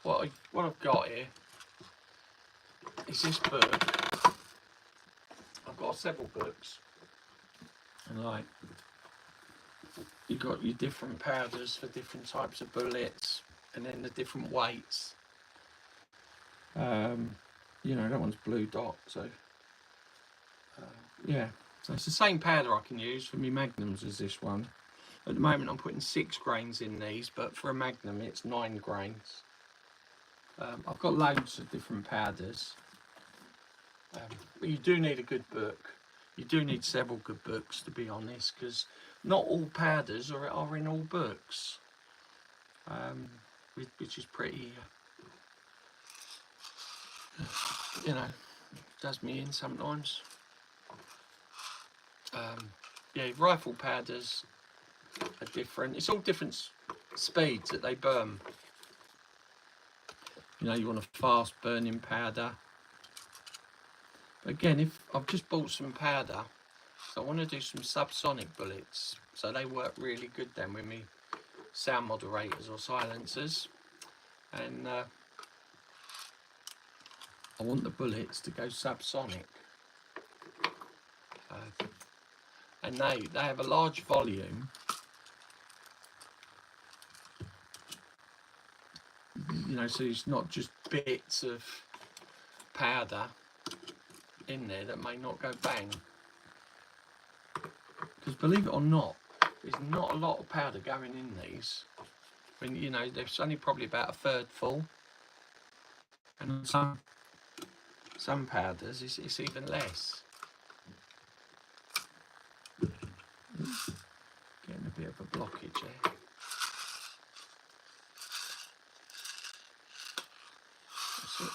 What I've got here is this book. I've got several books, and like you've got your different powders for different types of bullets, and then the different weights. You know, that one's blue dot, so yeah. So it's the same powder I can use for my magnums as this one. At the moment I'm putting 6 grains in these, but for a magnum it's 9 grains. I've got loads of different powders. But you do need a good book. You do need several good books, to be honest, because not all powders are in all books, which is pretty, you know, does me in sometimes. Yeah, rifle powders are different. It's all different speeds that they burn. You know, you want a fast burning powder. But again, if I've just bought some powder, so I want to do some subsonic bullets, so they work really good then with me sound moderators or silencers, and I want the bullets to go subsonic, and they have a large volume. You know, so it's not just bits of powder in there that may not go bang, because believe it or not, there's not a lot of powder going in these. When, you know, there's only probably about a third full, and some powders it's even less. Getting a bit of a blockage there. That's it.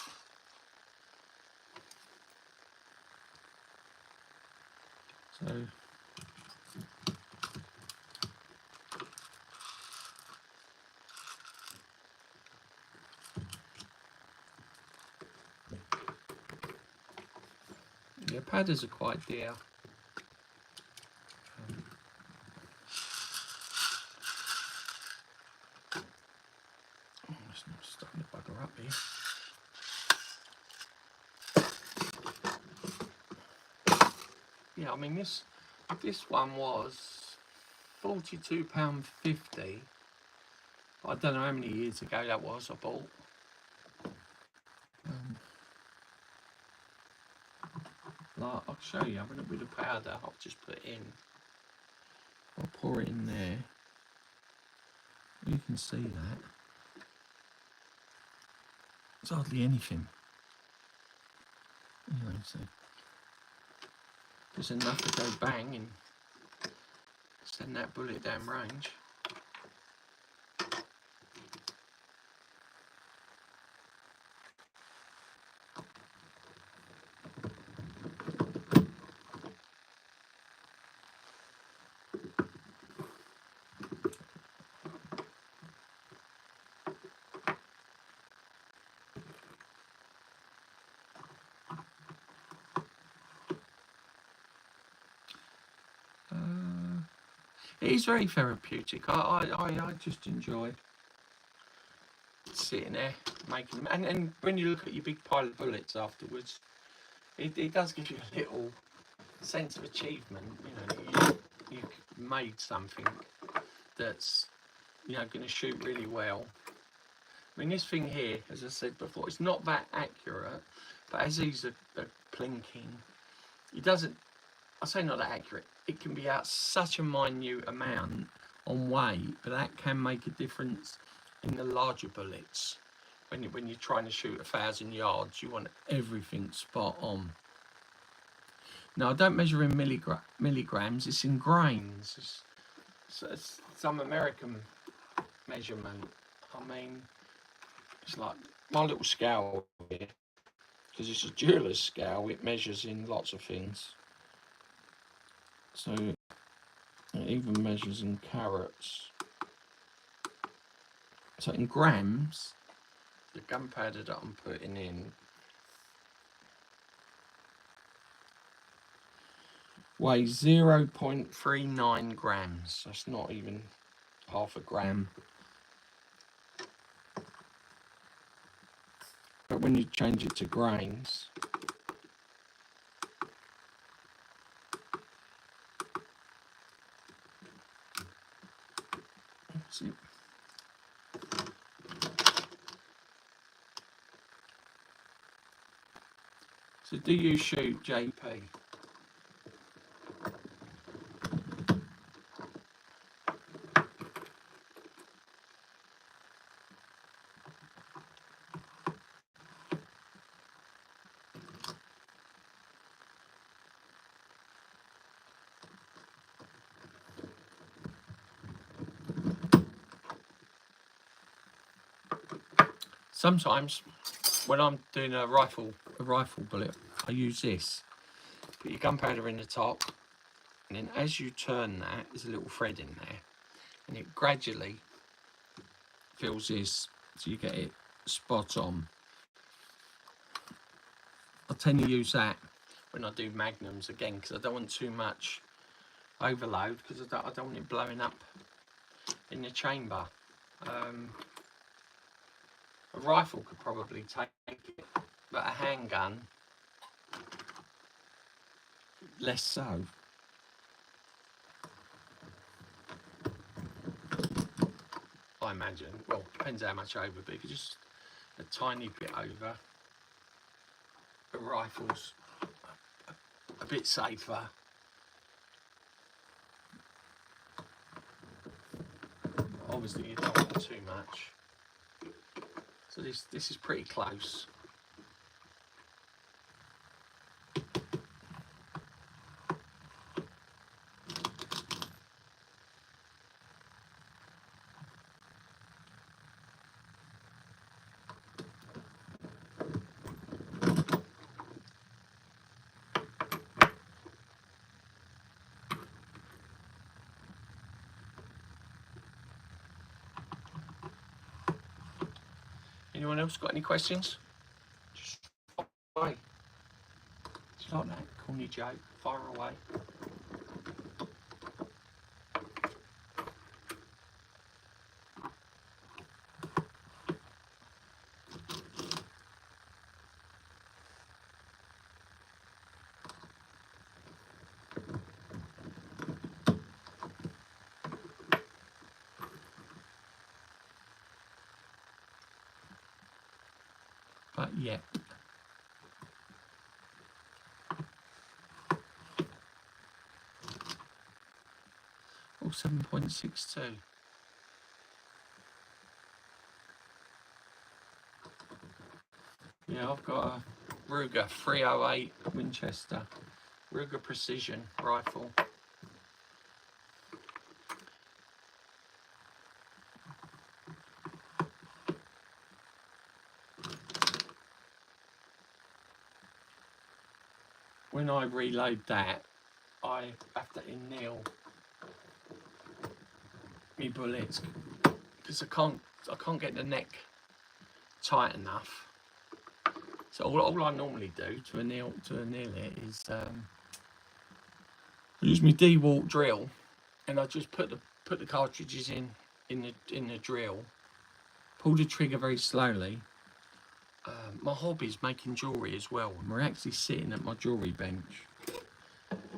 So yeah, powders are quite dear. It's not starting to bugger up here. Yeah, I mean this one was £42.50. I don't know how many years ago that was I bought. Like, I'll show you. I'm going to put the powder I've just put in. I'll pour it in there. You can see that. It's hardly anything. You know, so just enough to go bang and send that bullet down range. It is very therapeutic. I just enjoy sitting there making them. And when you look at your big pile of bullets afterwards, it does give you a little sense of achievement. You know, you made something that's, you know, going to shoot really well. I mean, this thing here, as I said before, it's not that accurate, but as these are plinking, it doesn't, I say not that accurate, it can be out such a minute amount on weight, but that can make a difference in the larger bullets. When you're trying to shoot 1,000 yards, you want everything spot on. Now, I don't measure in milligrams, it's in grains. It's some American measurement. I mean, it's like my little scale here, because it's a jeweler's scale, it measures in lots of things. So it even measures in carats. So in grams, the gunpowder that I'm putting in weighs 0.39 grams. That's not even half a gram. But when you change it to grains, see. So do you shoot, JP? Sometimes when I'm doing a rifle bullet, I use this. Put your gunpowder in the top, and then as you turn that, there's a little thread in there, and it gradually fills this, so you get it spot on. I tend to use that when I do magnums again, because I don't want too much overload, because I don't want it blowing up in the chamber. A rifle could probably take it, but a handgun, less so. I imagine. Well, depends how much over, but if you're just a tiny bit over, a rifle's a bit safer. Obviously, you don't want too much. So this is pretty close. Anyone else got any questions? Just fire away. It's like that corny joke. Fire away. But yeah. or 7.62. Yeah, I've got a Ruger 308 Winchester, Ruger Precision rifle. When I reload that, I have to anneal me bullets because I can't get the neck tight enough. So all I normally do to anneal it is I use my D-walt drill, and I just put the cartridges in the drill, pull the trigger very slowly. My hobby is making jewellery as well, and we're actually sitting at my jewellery bench.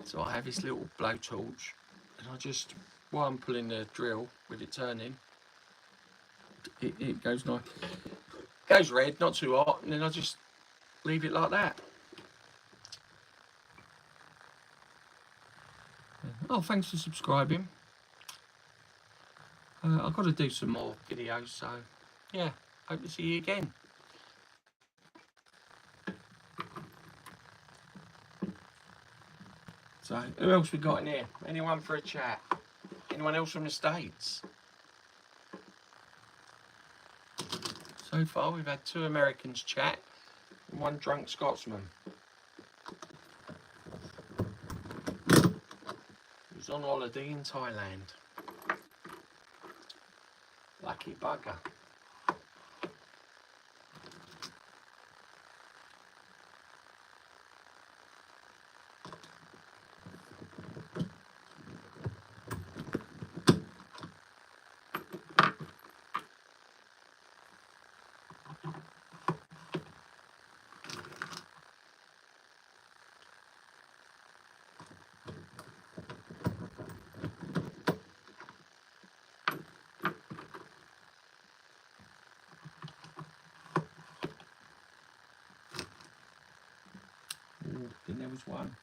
So I have this little blowtorch, and I just, while I'm pulling the drill with it turning, it goes nice, goes red, not too hot, and then I just leave it like that. Oh, thanks for subscribing. I've got to do some more videos, so yeah, hope to see you again. So, who else we got in here? Anyone for a chat? Anyone else from the States? So far, we've had 2 Americans chat and 1 drunk Scotsman who's on holiday in Thailand. Lucky bugger. Ooh, then there was one.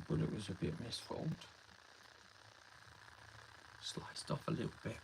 But it was a bit misformed. Sliced off a little bit.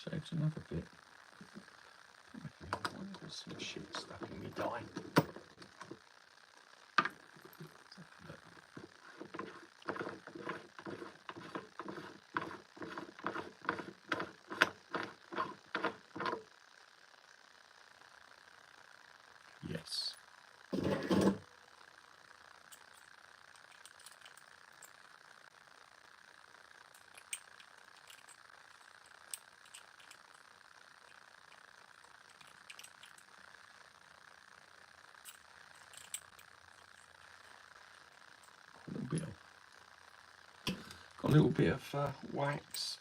Saves another bit. There's some shit stuck in me die. Yes. little bit of wax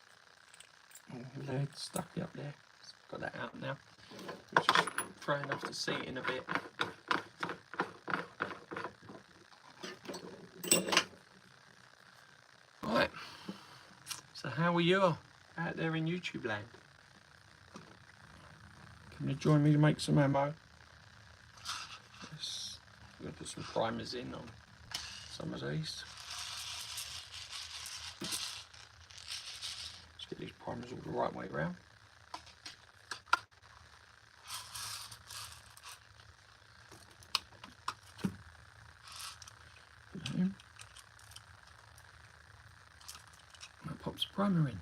and lead stuck up there. Got that out now. Just try enough to see it in a bit. Right. So how are you out there in YouTube land? Can you join me to make some ammo? Yes. I'm going to put some primers in on some of these. Let's get these primers all the right way around. That pops the primer in.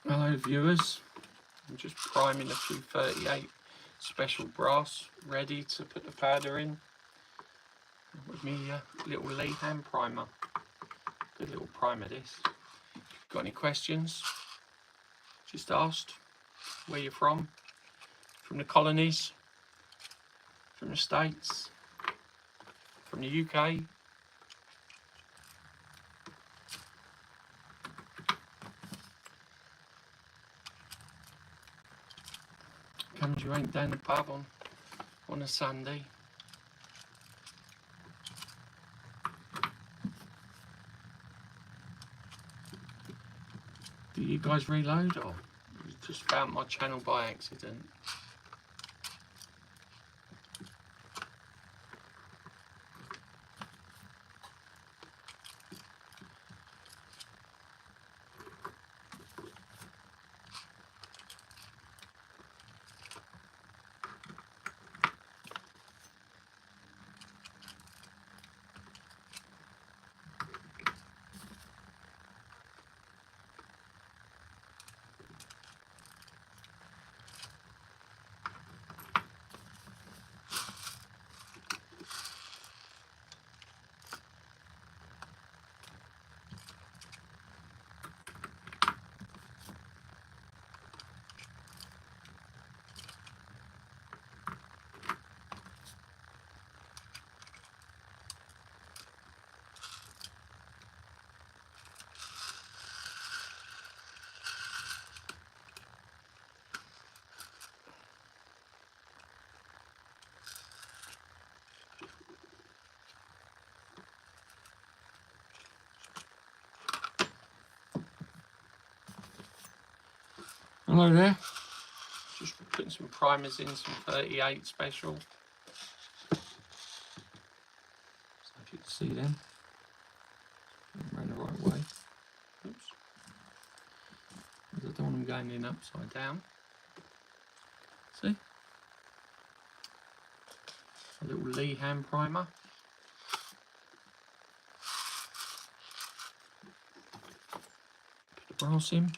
Hello viewers, I'm just priming a few 38 special brass ready to put the powder in with me little Lee hand primer. Good little primer this. If you've got any questions, just asked where you're from the colonies, from the States, from the UK. Comes you ain't down the pub on a Sunday. Do you guys reload, or you just found my channel by accident? Hello there. Just putting some primers in, some 38 special. So if you can see them, around the right way. Oops. I don't want them going in upside down. See? A little Lee hand primer. Put the brass in.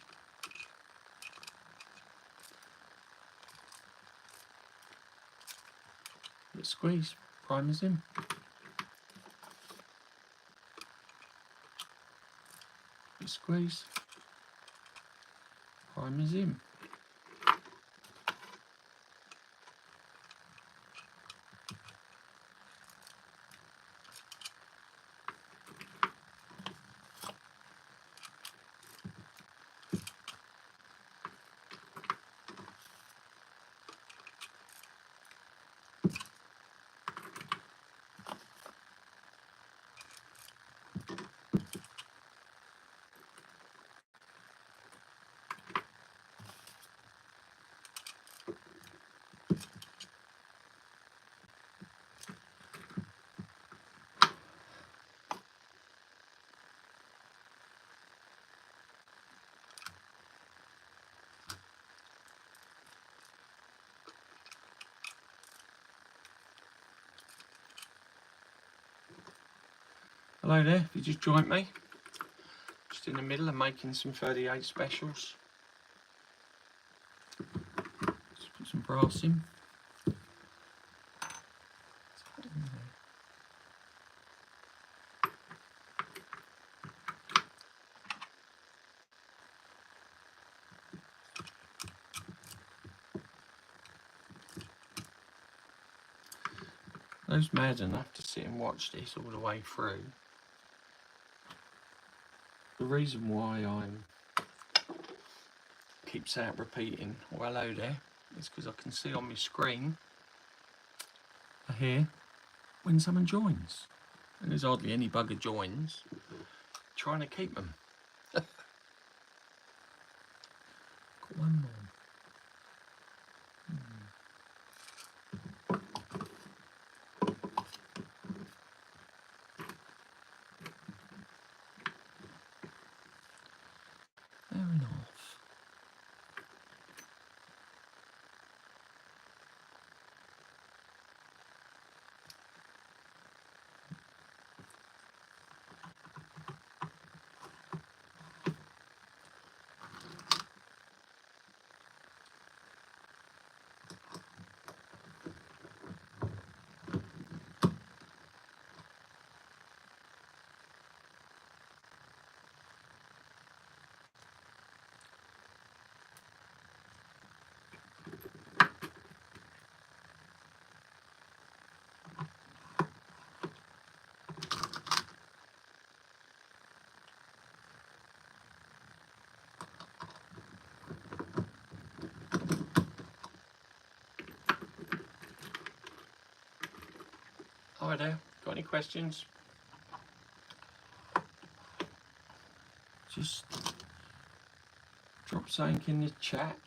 Bit of squeeze, primers in. Bit of squeeze, primers in. Hello there, if you just joined me. Just in the middle of making some 38 specials. Just put some brass in. Those mad enough to sit and watch this all the way through. The reason why I'm keeps out repeating, oh hello there, is because I can see on my screen here when someone joins. And there's hardly any bugger joins. Trying to keep them. Got one more. Fair enough. Hi there, got any questions? Just drop something in the chat.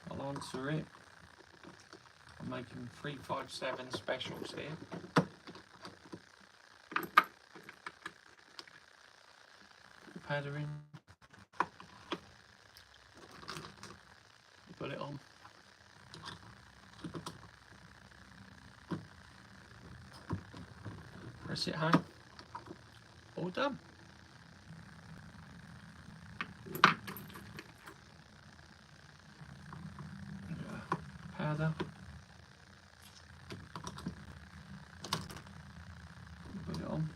I'll answer it. I'm making 357 specials here. Powder in. Put it on. Press it home. All done. Powder. Put it on.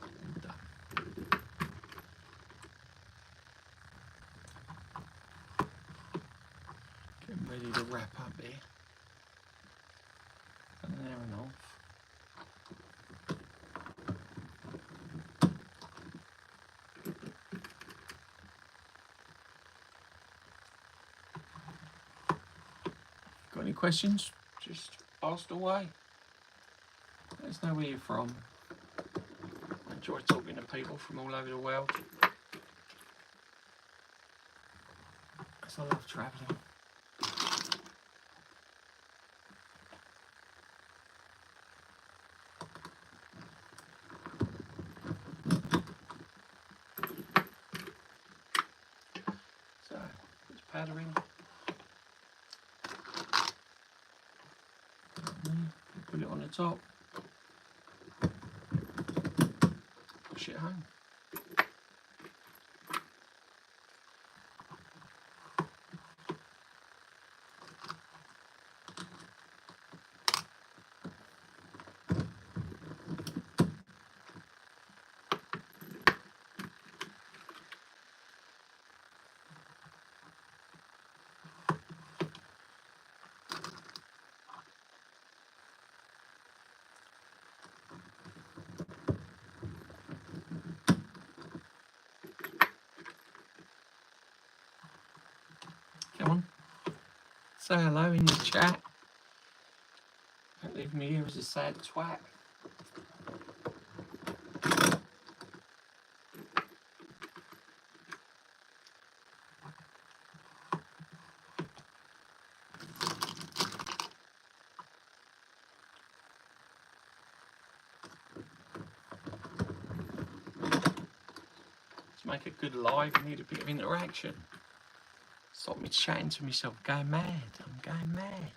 All done. Getting ready to wrap up here. And there and off. Got any questions? Just ask away. Let us know where you're from. I enjoy talking to people from all over the world. Because I love travelling. So, it's powder in. Put it on the top. Push it home. Come on. Say hello in the chat. Don't leave me here as a sad twat. To make a good live, you need a bit of interaction. Stop me chatting to myself, going mad. I'm going mad.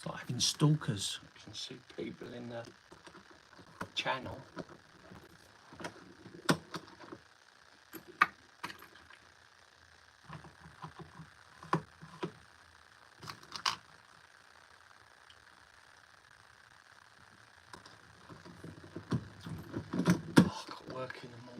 like having stalkers. You can see people in the channel. Oh, I've got work in the morning.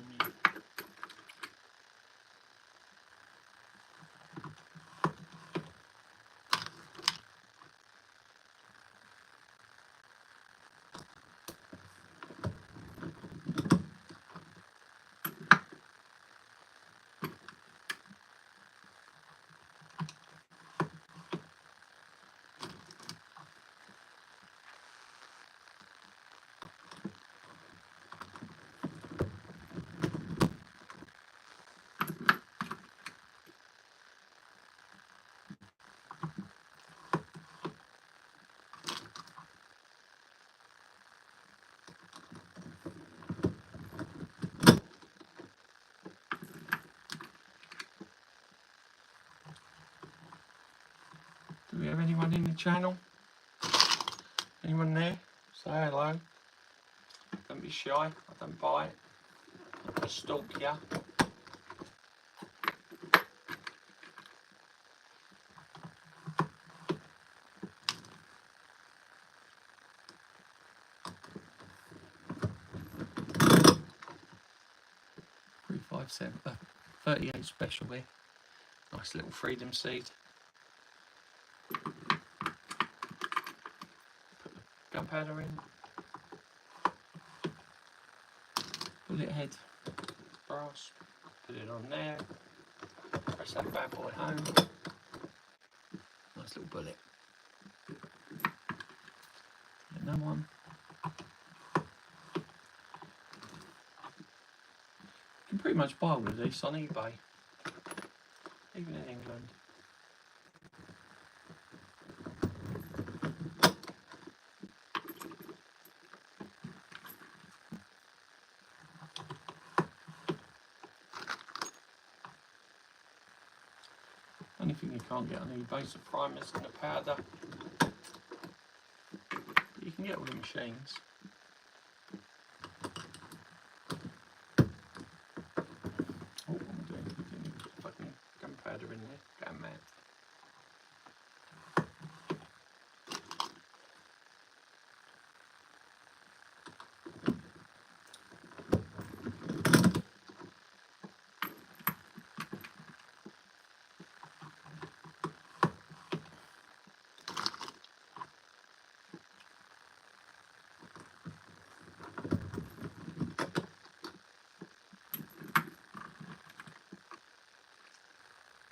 Do we have anyone in the channel? Anyone there? Say hello. Don't be shy. I don't bite. I stalk ya. 38 special here. Nice little freedom seed. Put the gunpowder in. Bullet head. Brass. Put it on there. Press that bad boy home. Nice little bullet. Another one. You can pretty much buy all of these on eBay, even in England. Only thing you can't get on eBay is the primers and the powder. But you can get all the machines. Oh, what am I doing? Getting fucking gunpowder in there. Going mad.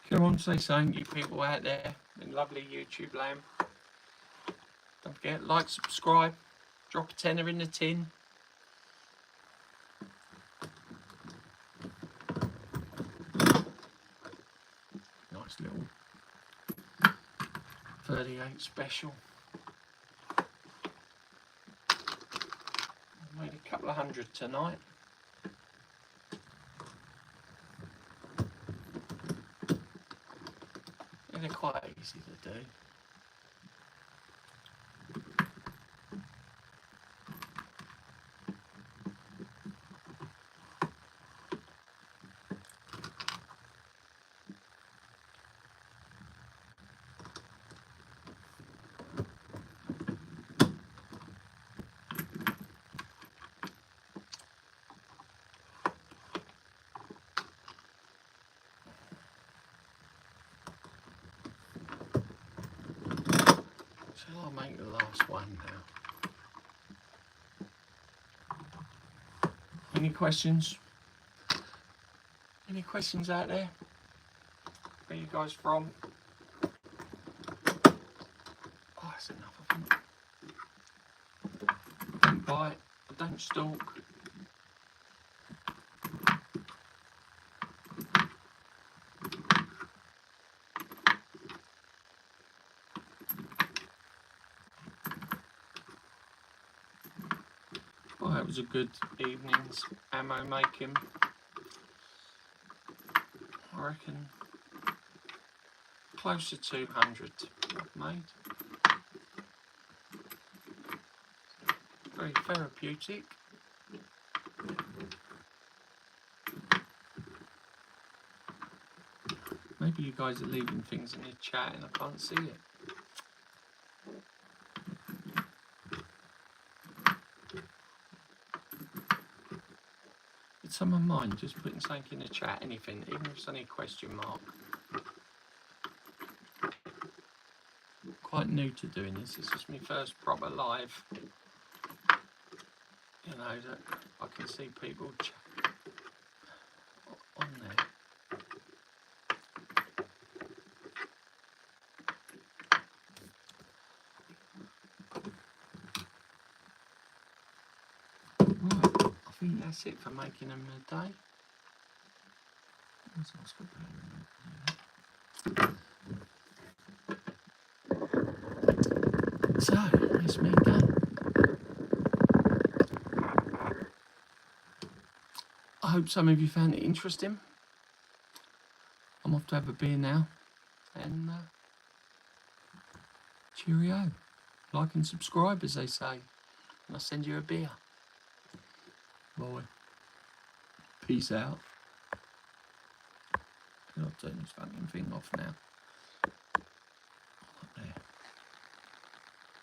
Come on, say something, you people out there in lovely YouTube land. Don't forget, like, subscribe, drop a tenner in the tin. Nice little 38 special. Made a couple of hundred tonight. And they're quite easy to do. So I'll make the last one now. Any questions? Any questions out there? Where you guys from? Oh, that's enough of them. Don't bite, don't stalk. Well, that was a good evening's ammo making. I reckon close to 200 I've made. Very therapeutic. Maybe you guys are leaving things in the chat and I can't see it. It's on my mind, just putting something in the chat, anything, even if it's only a question mark. Quite new to doing this. This is my first proper live. You know, that I can see people on there. Right, I think that's it for making them a day. So, that's me done. I hope some of you found it interesting. I'm off to have a beer now. And cheerio. Like and subscribe, as they say. And I'll send you a beer. Bye. Peace out. I'll turn this fucking thing off now.